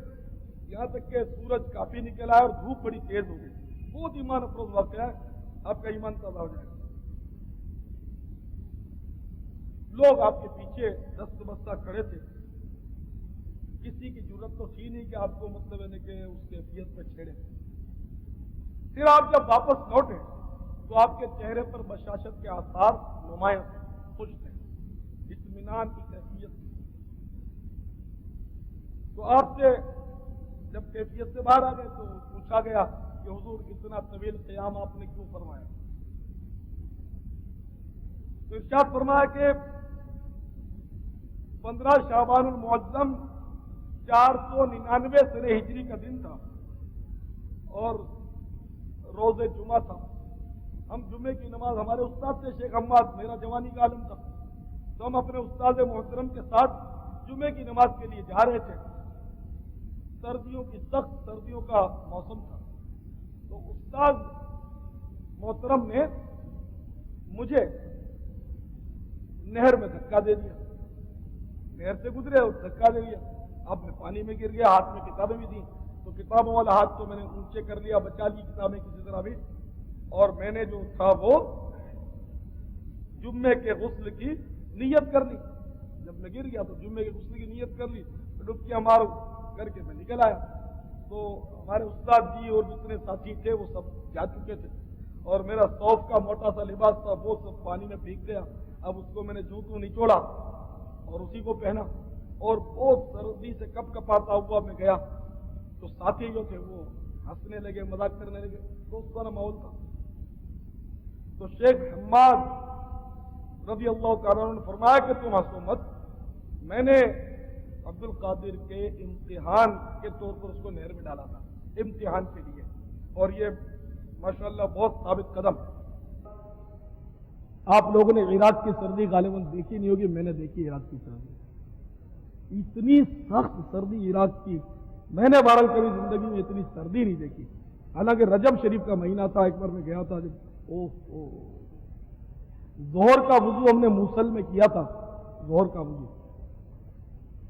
یہاں تک کہ سورج کافی نکل آیا اور دھوپ بڑی تیز ہو گئی۔ بہت ایمان افروز واقعہ ہے، آپ کا ایمان تازہ ہو جائے گا۔ لوگ آپ کے پیچھے دست بستہ کھڑے تھے، کسی کی ضرورت تو تھی نہیں کہ آپ کو مطلب ہے کہ اس کیفیت پہ چھیڑے۔ پھر آپ جب واپس لوٹے تو آپ کے چہرے پر بشاشت کے آثار نمایاں تھے، خوش تھے، اطمینان کی کیفیت تھی۔ تو آپ سے جب کیفیت سے باہر آ گئے تو پوچھا گیا کہ کہ حضور اتنا طویل قیام آپ نے کیوں فرمایا؟ تو ارشاد فرمایا کہ 15 شعبان المعظم 499 سنہ ہجری کا دن تھا اور روز جمعہ تھا. ہم جمعے کی نماز ہمارے استاد سے شیخ حماد، میرا جوانی کا عالم تھا، تو ہم اپنے استاد محترم کے ساتھ جمعے کی نماز کے لیے جا رہے تھے. سردیوں کی سخت سردیوں کا موسم تھا. تو استاد محترم نے مجھے نہر میں دھکا دے دیا. نہر سے گزرے اور دھکا دے دیا. اب میں پانی میں گر گیا، ہاتھ میں کتابیں بھی تھیں، تو کتابوں والا ہاتھ تو میں نے اونچے کر لیا، بچا لی کتابیں کسی طرح بھی، اور میں نے جو تھا وہ جمعے کے غسل کی نیت کر لی. جب میں گر گیا تو جمعے کے غسل کی نیت کر لی، ڈبکیاں مار کر کے میں نکل آیا. تو ہمارے استاد جی اور جتنے ساتھی تھے وہ سب جا چکے تھے، اور میرا صوف کا موٹا سا لباس تھا وہ سب پانی میں بھیگ گیا. اب اس کو میں نے جوں توں نچوڑا اور اسی کو پہنا، اور بہت سردی سے کپ کپاتا ہوا میں گیا. تو ساتھی جو تھے وہ ہنسنے لگے، مذاق کرنے لگے، دوستانہ ماحول تھا. تو شیخ حماد رضی اللہ تعالیٰ عنہ نے فرمایا کہ تم ہنسو مت، میں نے عبد القادر کے امتحان کے طور پر اس کو نہر میں ڈالا تھا، امتحان کے لیے. اور یہ ماشاءاللہ بہت ثابت قدم. آپ لوگوں نے عراق کی سردی غالباً دیکھی نہیں ہوگی، میں نے دیکھی عراق کی سردی. اتنی سخت سردی عراق کی میں نے بہرحال کبھی زندگی میں اتنی سردی نہیں دیکھی. حالانکہ رجب شریف کا مہینہ تھا، ایک بار میں گیا تھا جب ظہر کا وضو ہم نے موصل میں کیا تھا. ظہر کا وضو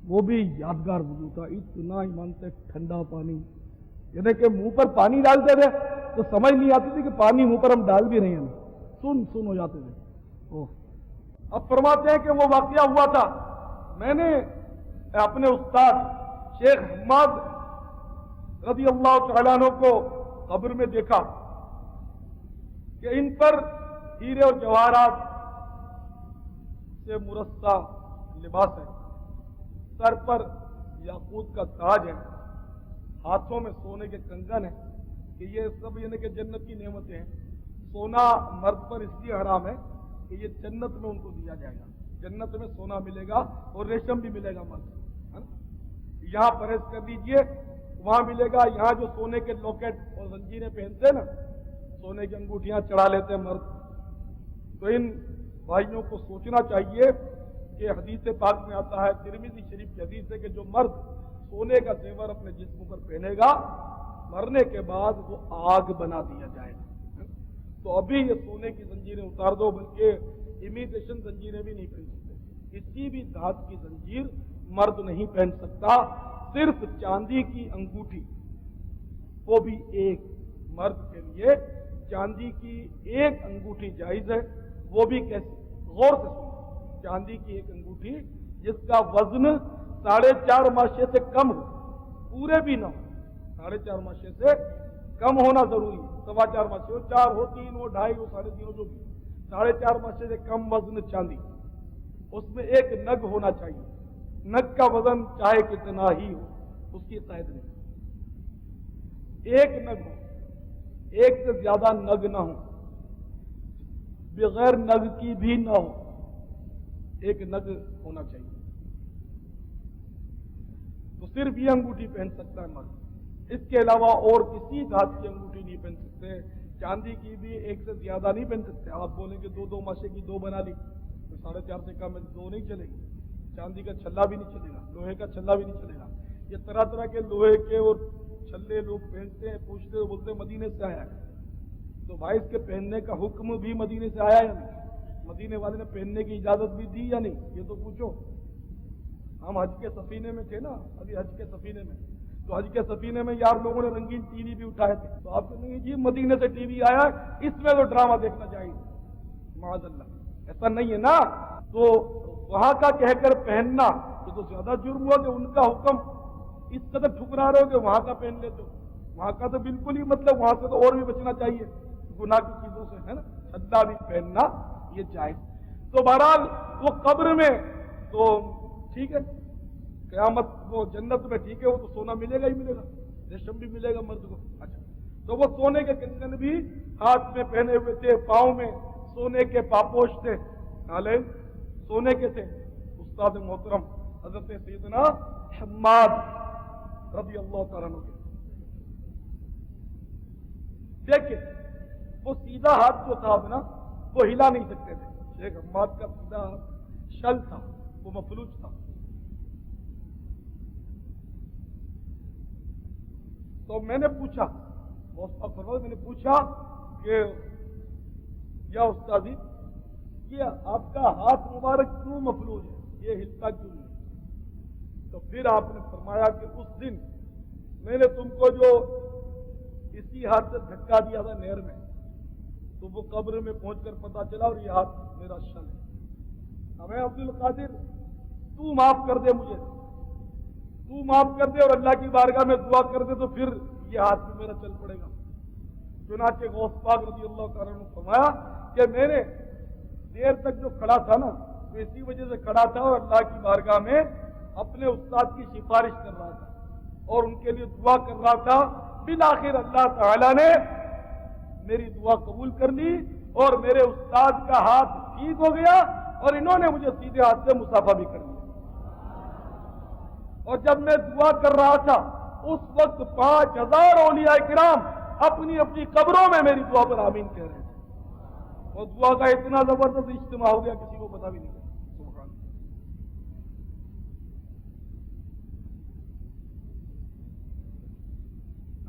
وہ بھی یادگار وضو تھا. اتنا ایمان سے ٹھنڈا پانی، یعنی کہ منہ پر پانی ڈالتے تھے تو سمجھ نہیں آتی تھی کہ پانی منہ پر ہم ڈال بھی رہے ہیں، سن ہو جاتے تھے. اب فرماتے ہیں کہ وہ واقعہ ہوا تھا. میں نے اپنے استاد شیخ حماد رضی اللہ تعالیٰ عنہ کو قبر میں دیکھا کہ ان پر ہیرے اور جواہرات سے مرصع لباس ہے، سر پر یاقوت کا تاج ہے، ہاتھوں میں سونے کے کنگن ہیں، کہ یہ سب یعنی کہ جنت کی نعمتیں ہیں. سونا مرد پر اس لیے حرام ہے کہ یہ جنت میں ان کو دیا جائے گا. جنت میں سونا ملے گا اور ریشم بھی ملے گا مرد. یہاں پرہیز کر لیجئے، وہاں ملے گا. یہاں جو سونے کے لاکٹ اور زنجیریں پہنتے ہیں نا، سونے کی انگوٹھیاں چڑھا لیتے ہیں مرد، تو ان بھائیوں کو سوچنا چاہیے کہ حدیث پاک میں آتا ہے، ترمذی شریف کی حدیث ہے، کہ جو مرد سونے کا زیور اپنے جسم پر پہنے گا مرنے کے بعد وہ آگ بنا دیا جائے گا. تو ابھی یہ سونے کی زنجیریں اتار دو، بلکہ امیٹیشن زنجیریں بھی نہیں پہن سکتے. کسی بھی دھات کی زنجیر مرد نہیں پہن سکتا. صرف چاندی کی انگوٹھی، وہ بھی ایک، مرد کے لیے چاندی کی ایک انگوٹھی جائز ہے. وہ بھی کیسے؟ غور سے سنو. چاندی کی ایک انگوٹھی جس کا وزن 4.5 ماشے سے کم ہو، پورے بھی نہ ہو، 4.5 ماشے سے کم ہونا ضروری ہے. 4.25 ماشے ہو، 4 ہو، 3 ہو، 2.5 ہو، 3.5 ہو، جو بھی 4.5 ماشے سے کم وزن چاندی. اس میں ایک نگ ہونا چاہیے. نگ کا وزن چاہے کتنا ہی ہو اس کی قید نہیں. ایک نگ ہو، ایک سے زیادہ نگ نہ ہو، بغیر نگ کی بھی نہ ہو، ایک نگ ہونا چاہیے. تو صرف یہ انگوٹھی پہن سکتا ہے مرد. اس کے علاوہ اور کسی دھات کی انگوٹھی نہیں پہن سکتے. چاندی کی بھی ایک سے زیادہ نہیں پہن سکتے. آپ بولیں کہ 2 ماشے کی 2 بنا لی تو 4.5 سے کم 2 نہیں چلے گی. چاندی کا چھلا بھی نہیں چلے گا، لوہے کا چھلا بھی نہیں چلے گا. یہ طرح طرح کے لوہے کے اور چھلے لوگ پہنتے ہیں، پوچھتے ہیں، بولتے ہیں مدینے سے آیا ہے. تو بھائی اس کے پہننے کا حکم بھی مدینے سے آیا یا نہیں؟ مدینے والے نے پہننے کی اجازت بھی دی یا نہیں؟ یہ تو پوچھو. ہم حج کے سفینے میں تھے نا، ابھی حج کے سفینے میں، تو حج کے سفینے میں یار لوگوں نے رنگین ٹی وی بھی اٹھائے تھے. تو آپ کہیں گے جی مدینے سے ٹی وی آیا، اس میں تو ڈرامہ دیکھنا چاہیے. معاذ اللہ، ایسا نہیں ہے نا. تو وہاں کا کہہ کر پہننا یہ تو زیادہ جرم ہوا کہ ان کا حکم اس قدر ٹھکرا رہے ہو کہ وہاں کا پہن لیتے ہو. وہاں کا تو بالکل ہی مطلب وہاں سے تو اور بھی بچنا چاہیے گناہ کی چیزوں سے، ہے نا. چھلا بھی پہننا یہ جائز. تو بہرحال وہ قبر میں تو ٹھیک ہے، قیامت وہ جنت میں ٹھیک ہے، وہ تو سونا ملے گا ہی ملے گا، ریشم بھی ملے گا مرد کو. اچھا، تو وہ سونے کے کنگن بھی ہاتھ میں پہنے ہوئے تھے، پاؤں میں سونے کے پاپوش تھے، نالین سونے کے تھے۔ استاد محترم حضرت سیدنا حماد رضی اللہ تعالیٰ عنہ کے دیکھیں، وہ سیدھا ہاتھ جو تھا نا وہ ہلا نہیں سکتے تھے۔ شیخ حماد کا سیدھا ہاتھ شل تھا، وہ مفلوج تھا۔ تو میں نے پوچھا، میں نے پوچھا کہ یا استادی یہ آپ کا ہاتھ مبارک کیوں مفلوج ہے، یہ ہلتا کیوں نہیں؟ تو پھر آپ نے فرمایا کہ اس دن میں نے تم کو جو اسی ہاتھ سے دھکا دیا تھا نہر میں، تو وہ قبر میں پہنچ کر پتا چلا اور یہ ہاتھ میرا شل ہے۔ ہمیں عبد القادر تو معاف کر دے، مجھے تو معاف کر دے اور اللہ کی بارگاہ میں دعا کر دے، تو پھر یہ ہاتھ بھی میرا چل پڑے گا۔ چنانچہ غوث پاک رضی اللہ تعالیٰ نے فرمایا کہ میں نے دیر تک جو کھڑا تھا نا، تو اسی وجہ سے کھڑا تھا اور اللہ کی بارگاہ میں اپنے استاد کی سفارش کر رہا تھا اور ان کے لیے دعا کر رہا تھا۔ بالآخر اللہ تعالیٰ نے میری دعا قبول کر لی اور میرے استاد کا ہاتھ ٹھیک ہو گیا اور انہوں نے مجھے سیدھے ہاتھ سے مصافحہ بھی کر لیا۔ اور جب میں دعا کر رہا تھا اس وقت 5000 اولیاء کرام اپنی اپنی قبروں میں میری دعا پر آمین کہہ رہے تھے، اور دعا کا اتنا زبردست اجتماع ہو گیا کسی کو پتا بھی نہیں۔ سبحان اللہ۔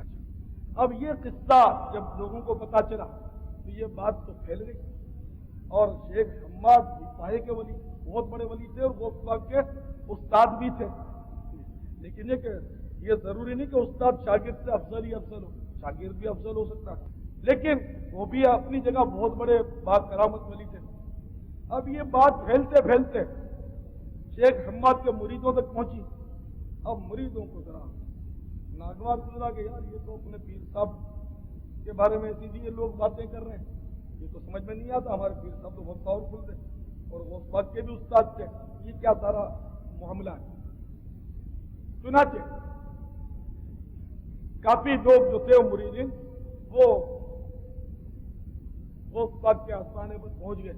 اچھا، اب یہ قصہ جب لوگوں کو پتا چلا تو یہ بات تو پھیل گئی، اور شیخ حماد ساحے کے ولی، بہت بڑے ولی تھے اور غوث پاک کے استاد بھی تھے۔ لیکن یہ ضروری نہیں کہ استاد شاگرد سے افضل ہی افضل ہو، شاگرد بھی افضل ہو سکتا ہے، لیکن وہ بھی اپنی جگہ بہت بڑے باکرامت ولی تھے۔ اب یہ بات پھیلتے پھیلتے شیخ حماد کے مریدوں تک پہنچی۔ اب مریدوں کو ذرا ناگوار گزرا کہ یار یہ تو اپنے پیر صاحب کے بارے میں ایسی یہ لوگ باتیں کر رہے ہیں، یہ تو سمجھ میں نہیں آتا، ہمارے پیر صاحب تو بہت پاورفل تھے اور غوث پاک کے بھی استاد تھے، یہ کیا سارا معاملہ ہے؟ چنانچہ کافی لوگ جو تھے مریدین وہ غوث پاک کے آستانے پر پہنچ گئے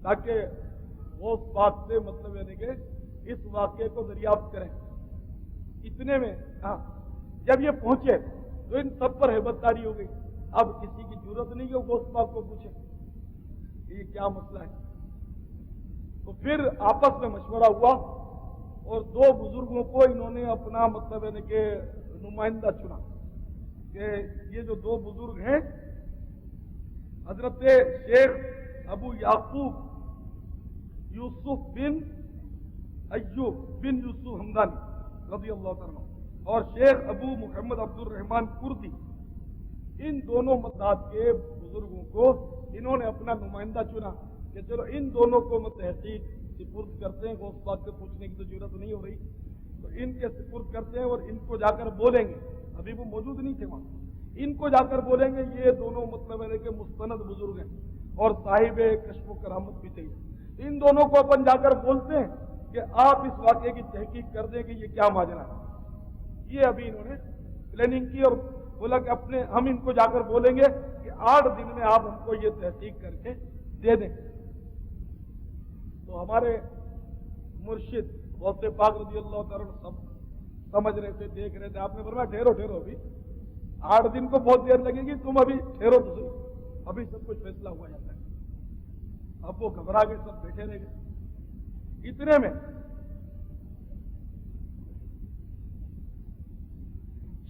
تاکہ غوث پاک سے مطلب یعنی کہ اس واقعے کو دریافت کریں۔ اتنے میں جب یہ پہنچے تو ان سب پر ہیبت تاری ہو گئی۔ اب کسی کی ضرورت نہیں کہ غوث پاک کو پوچھے یہ کیا مسئلہ ہے۔ تو پھر آپس میں مشورہ ہوا اور دو بزرگوں کو انہوں نے اپنا مطلب یعنی کہ نمائندہ چنا کہ یہ جو دو بزرگ ہیں حضرت شیخ ابو یعقوب یوسف بن ایوب بن یوسف حمدانی رضی اللہ تعالیٰ اور شیخ ابو محمد عبد الرحمن کردی، ان دونوں مذہب کے بزرگوں کو انہوں نے اپنا نمائندہ چنا کہ چلو ان دونوں کو تحقیق سپرد کرتے ہیں، غوث پاک سے پوچھنے کی تو ضرورت نہیں ہو رہی، تو ان کے سپرد کرتے ہیں اور ان کو جا کر بولیں گے، ابھی وہ موجود نہیں تھے وہاں، ان کو جا کر بولیں گے یہ دونوں مطلب ہے کہ مستند بزرگ ہیں اور صاحب کشف و کرامت بھی چاہیے۔ ان دونوں کو اپن جا کر بولتے ہیں کہ آپ اس واقعے کی تحقیق کر دیں کہ یہ کیا ماجرا ہے۔ یہ ابھی انہوں نے پلاننگ کی اور بولا کہ اپنے ہم ان کو جا کر بولیں گے کہ 8 دن میں آپ ہم کو یہ تحقیق کر کے دے دیں۔ تو ہمارے مرشد غوث پاک رضی اللہ تعالیٰ سب سمجھ رہے تھے، دیکھ رہے تھے، آپ نے فرمایا ٹھہرو ٹھہرو، ابھی 8 دن کو بہت دیر لگے گی، تم ابھی ٹھہرو تو صحیح، ابھی سب کچھ فیصلہ ہوا جاتا ہے۔ اب وہ گھبرا گئے، سب بیٹھے رہ گئے۔ اتنے میں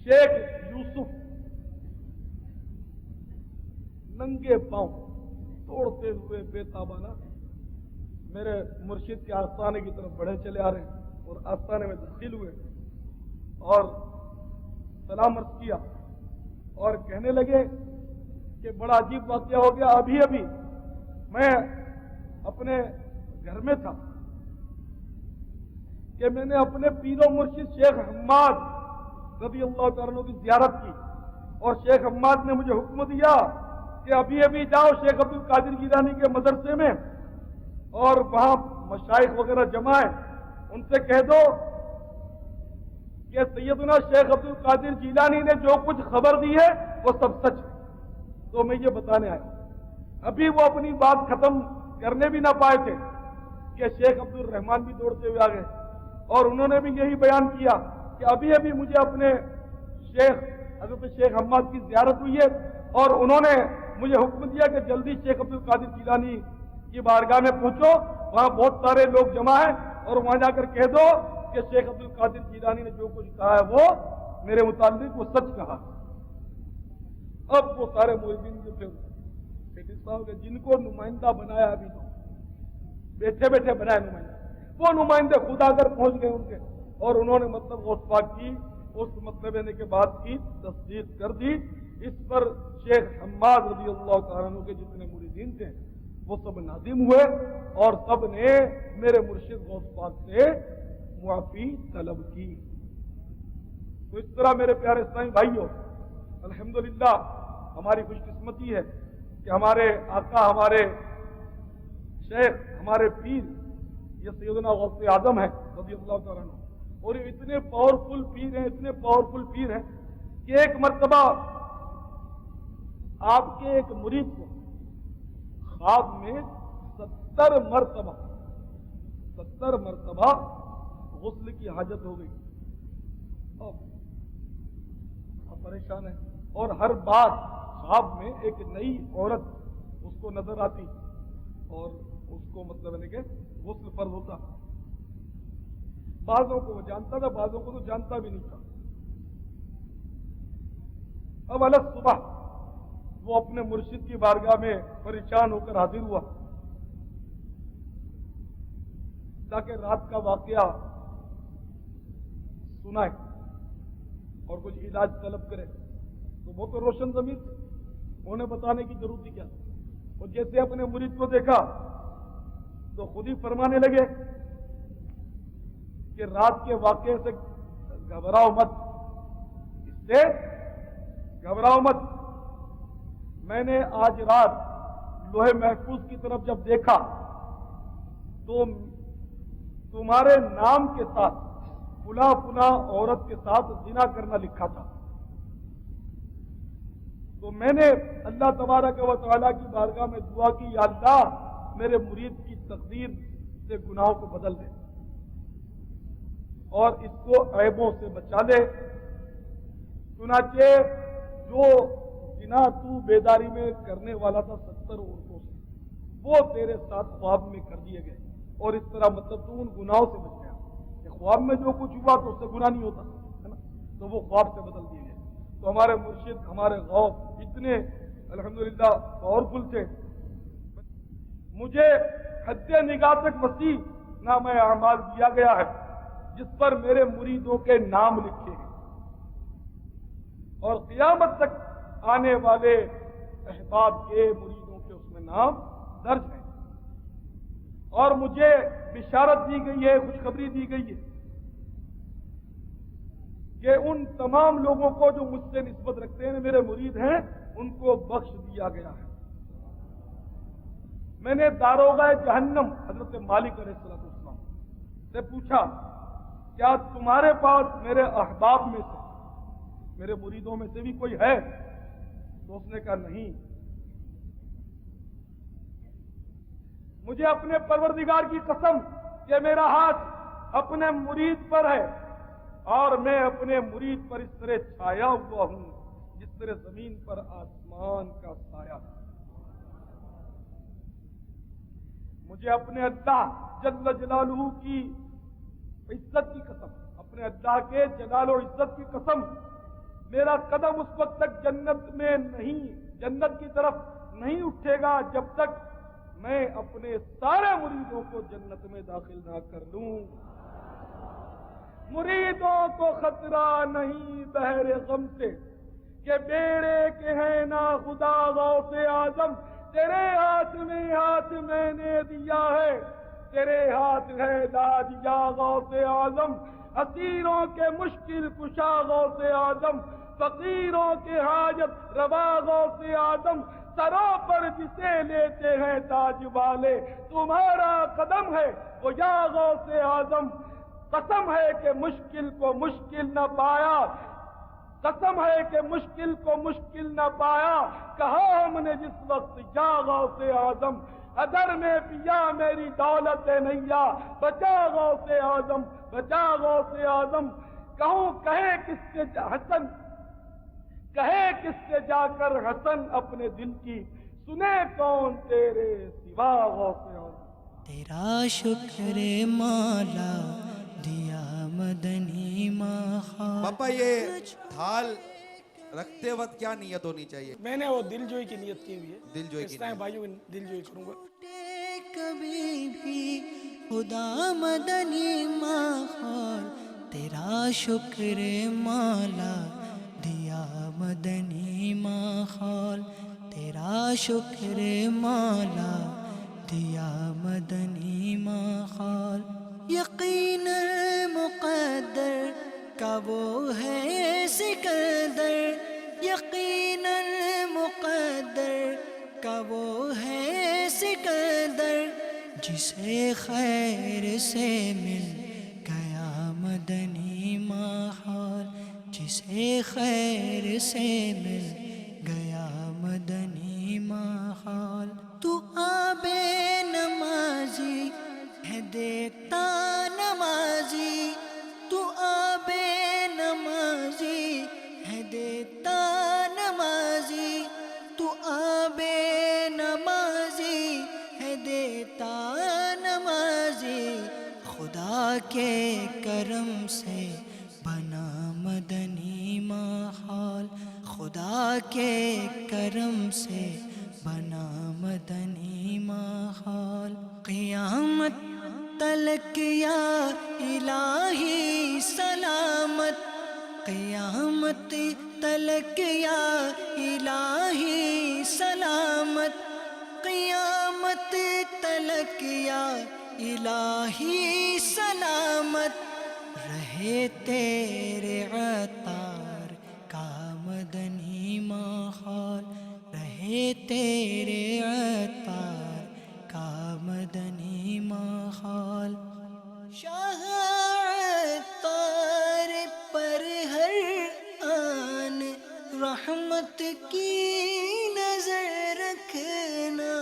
شیخ یوسف ننگے پاؤں توڑتے ہوئے بے تابانہ میرے مرشد کے آستانے کی طرف بڑھے چلے آ رہے ہیں اور آستانے میں داخل ہوئے اور سلام عرض کیا اور کہنے لگے کہ بڑا عجیب واقعہ ہو گیا، ابھی ابھی میں اپنے گھر میں تھا کہ میں نے اپنے پیر و مرشد شیخ حماد رضی اللہ تعالیٰ کی زیارت کی اور شیخ حماد نے مجھے حکم دیا کہ ابھی ابھی جاؤ شیخ عبد القادر گیلانی کے مدرسے میں اور وہاں مشائخ وغیرہ جمع ہیں، ان سے کہہ دو کہ سیدنا شیخ عبد القادر جیلانی نے جو کچھ خبر دی ہے وہ سب سچ ہے. تو میں یہ بتانے آیا. ابھی وہ اپنی بات ختم کرنے بھی نہ پائے تھے کہ شیخ عبد الرحمان بھی دوڑتے ہوئے آ گئے اور انہوں نے بھی یہی بیان کیا کہ ابھی ابھی مجھے اپنے شیخ حضرت شیخ حماد کی زیارت ہوئی ہے اور انہوں نے مجھے حکم دیا کہ جلدی شیخ عبد القادر جیلانی کی بارگاہ میں پہنچو, وہاں بہت سارے لوگ جمع ہیں اور وہاں جا کر کہہ دو کہ شیخ عبد القادر جیلانی نے جو کچھ کہا ہے وہ میرے متعلق وہ سچ کہا. اب وہ سارے مریدین جو تھے جن کو نمائندہ بنایا ابھی تو بیٹھے بیٹھے بنایا نمائندہ, وہ نمائندے خود آ کر پہنچ گئے ان کے اور انہوں نے مطلب غوث پاک کی اس مطلب لینے کے بعد کی تصدیق کر دی. اس پر شیخ حماد رضی اللہ تعالیٰ عنہ کے جتنے مریدین تھے وہ سب نادم ہوئے اور سب نے میرے مرشد غوث پاک سے معافی طلب کی. تو اس طرح میرے پیارے اسلامی بھائیوں, الحمدللہ ہماری خوش قسمتی ہے کہ ہمارے آقا, ہمارے شیخ, ہمارے پیر یہ سیدنا غوث اعظم ہے رضی اللہ تعالیٰ عنہ, اور یہ اتنے پاورفل پیر ہیں, اتنے پاورفل پیر ہیں کہ ایک مرتبہ آپ کے ایک مرید کو خواب میں 70 مرتبہ غسل کی حاجت ہو گئی. اب پریشان ہے اور ہر بار خواب میں ایک نئی عورت اس کو نظر آتی اور اس کو مطلب ہے کہ غسل فرض ہوتا. بعضوں کو وہ جانتا تھا, بعضوں کو تو جانتا بھی نہیں تھا. اب الگ صبح وہ اپنے مرشد کی بارگاہ میں پریشان ہو کر حاضر ہوا تاکہ رات کا واقعہ سنائے اور کچھ علاج طلب کرے. تو وہ تو روشن ضمیر تھے, انہیں بتانے کی ضرورت ہی کیا. اور جیسے اپنے مرید کو دیکھا تو خود ہی فرمانے لگے کہ رات کے واقعے سے گھبراؤ مت, اس سے گھبراؤ مت. میں نے آج رات لوہے محفوظ کی طرف جب دیکھا تو تمہارے نام کے ساتھ فلاں فلاں عورت کے ساتھ زنا کرنا لکھا تھا. تو میں نے اللہ تبارک و تعالیٰ کی بارگاہ میں دعا کی, یا اللہ میرے مرید کی تقدیر سے گناہوں کو بدل دے اور اس کو عیبوں سے بچا لے. چنانچہ جو زنا تو بیداری میں کرنے والا تھا 70 عورتوں سے, وہ تیرے ساتھ خواب میں کر دیے گئے اور اس طرح مطلب تو ان گناہوں سے بچ گیا. کہ خواب میں جو کچھ ہوا تو اس سے گناہ نہیں ہوتا ہے نا, تو وہ خواب سے بدل دیے گئے. تو ہمارے مرشد, ہمارے غوث اتنے الحمدللہ پاورفل تھے. مجھے حد نگاہ تک وسیع نام اعمال دیا گیا ہے جس پر میرے مریدوں کے نام لکھے ہیں اور قیامت تک آنے والے احباب کے مریدوں کے اس میں نام درج ہیں. اور مجھے بشارت دی گئی ہے, خوشخبری دی گئی ہے کہ ان تمام لوگوں کو جو مجھ سے نسبت رکھتے ہیں, میرے مرید ہیں, ان کو بخش دیا گیا ہے. میں نے داروغہ جہنم حضرت مالک علیہ السلام سے پوچھا کیا تمہارے پاس میرے احباب میں سے, میرے مریدوں میں سے بھی کوئی ہے؟ تو اس نے کہا نہیں. مجھے اپنے پروردگار کی قسم کہ میرا ہاتھ اپنے مرید پر ہے اور میں اپنے مرید پر اس طرح چھایا ہوا ہوں جس طرح زمین پر آسمان کا سایہ. مجھے اپنے اللہ جل جلالہ کی عزت کی قسم, اپنے اللہ کے جلال و عزت کی قسم, میرا قدم اس وقت تک جنت میں نہیں, جنت کی طرف نہیں اٹھے گا جب تک میں اپنے سارے مریدوں کو جنت میں داخل نہ کر لوں. مریدوں کو خطرہ نہیں بحر غم سے کہ بیڑے کے ہیں نا خدا غوث اعظم. تیرے ہاتھ میں نے دیا ہے, تیرے ہاتھ ہے لاج یا غوث اعظم. اسیروں کے مشکل کشا غوث اعظم, فقیروں کے حاجت روا غوث اعظم. سروں پر جسے لیتے ہیں تاج والے, تمہارا قدم ہے وہ یا غوث اعظم. قسم ہے کہ مشکل کو مشکل نہ پایا، قسم ہے کہ مشکل کو مشکل نہ پایا، کہا ہم نے جس وقت یا غوث اعظم ادر میں پیا میری دولت نیا، بچا غوث اعظم، بچا غوث اعظم، کہوں کہے کس سے حسن، کہے کس سے جا کر حسن اپنے دل کی، سنے کون تیرے سوا غوث اعظم۔ تیرا شکر مولا دیا مدنی ماخا۔ پاپا یہ تھال رکھتے وقت کیا نیت ہونی چاہیے؟ میں نے وہ دل جوئی کی نیت کی ہوئی ہے، دل جوئی کی اس طرح نیت۔ بھائیوں دل جوئی کروں گا۔ کبھی بھی خدا مدنی ماخول، تیرا شکر مولا دیا مدنی ماخول، تیرا شکر مولا دیا مدنی ماخول۔ یقین مقدر کا وہ ہے سکندر، یقین مقدر کا وہ ہے سکندر، جسے خیر سے مل گیا مدنی ماحول، جسے خیر سے مل گیا مدنی ماحول۔ تو آب نمازی ہے دیتا نمازی، تو آب نمازی ہے دیتا نمازی، تو آب نمازی ہے دیتا نمازی، خدا کے کرم سے بنا مدنی ماحول، خدا کے کرم سے بنا مدنی ماحول۔ قیامت تلک یا الہی سلامت، قیامت تلک یا الہی سلامت، قیامت تلک یا الہی سلامت، رہے تیرے عطار کا مدنی ماحول، رہے تیرے عطار کا مدنی ماحول۔ شاہ عطار پر ہر آن رحمت کی نظر رکھنا،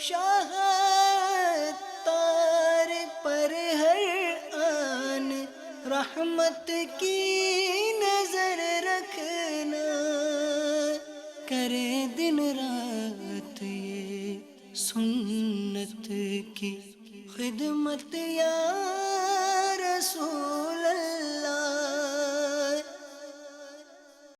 شاہ عطار پر ہر آن رحمت کی نظر رکھنا، کرے دن رات یہ سنت کی خدمت یا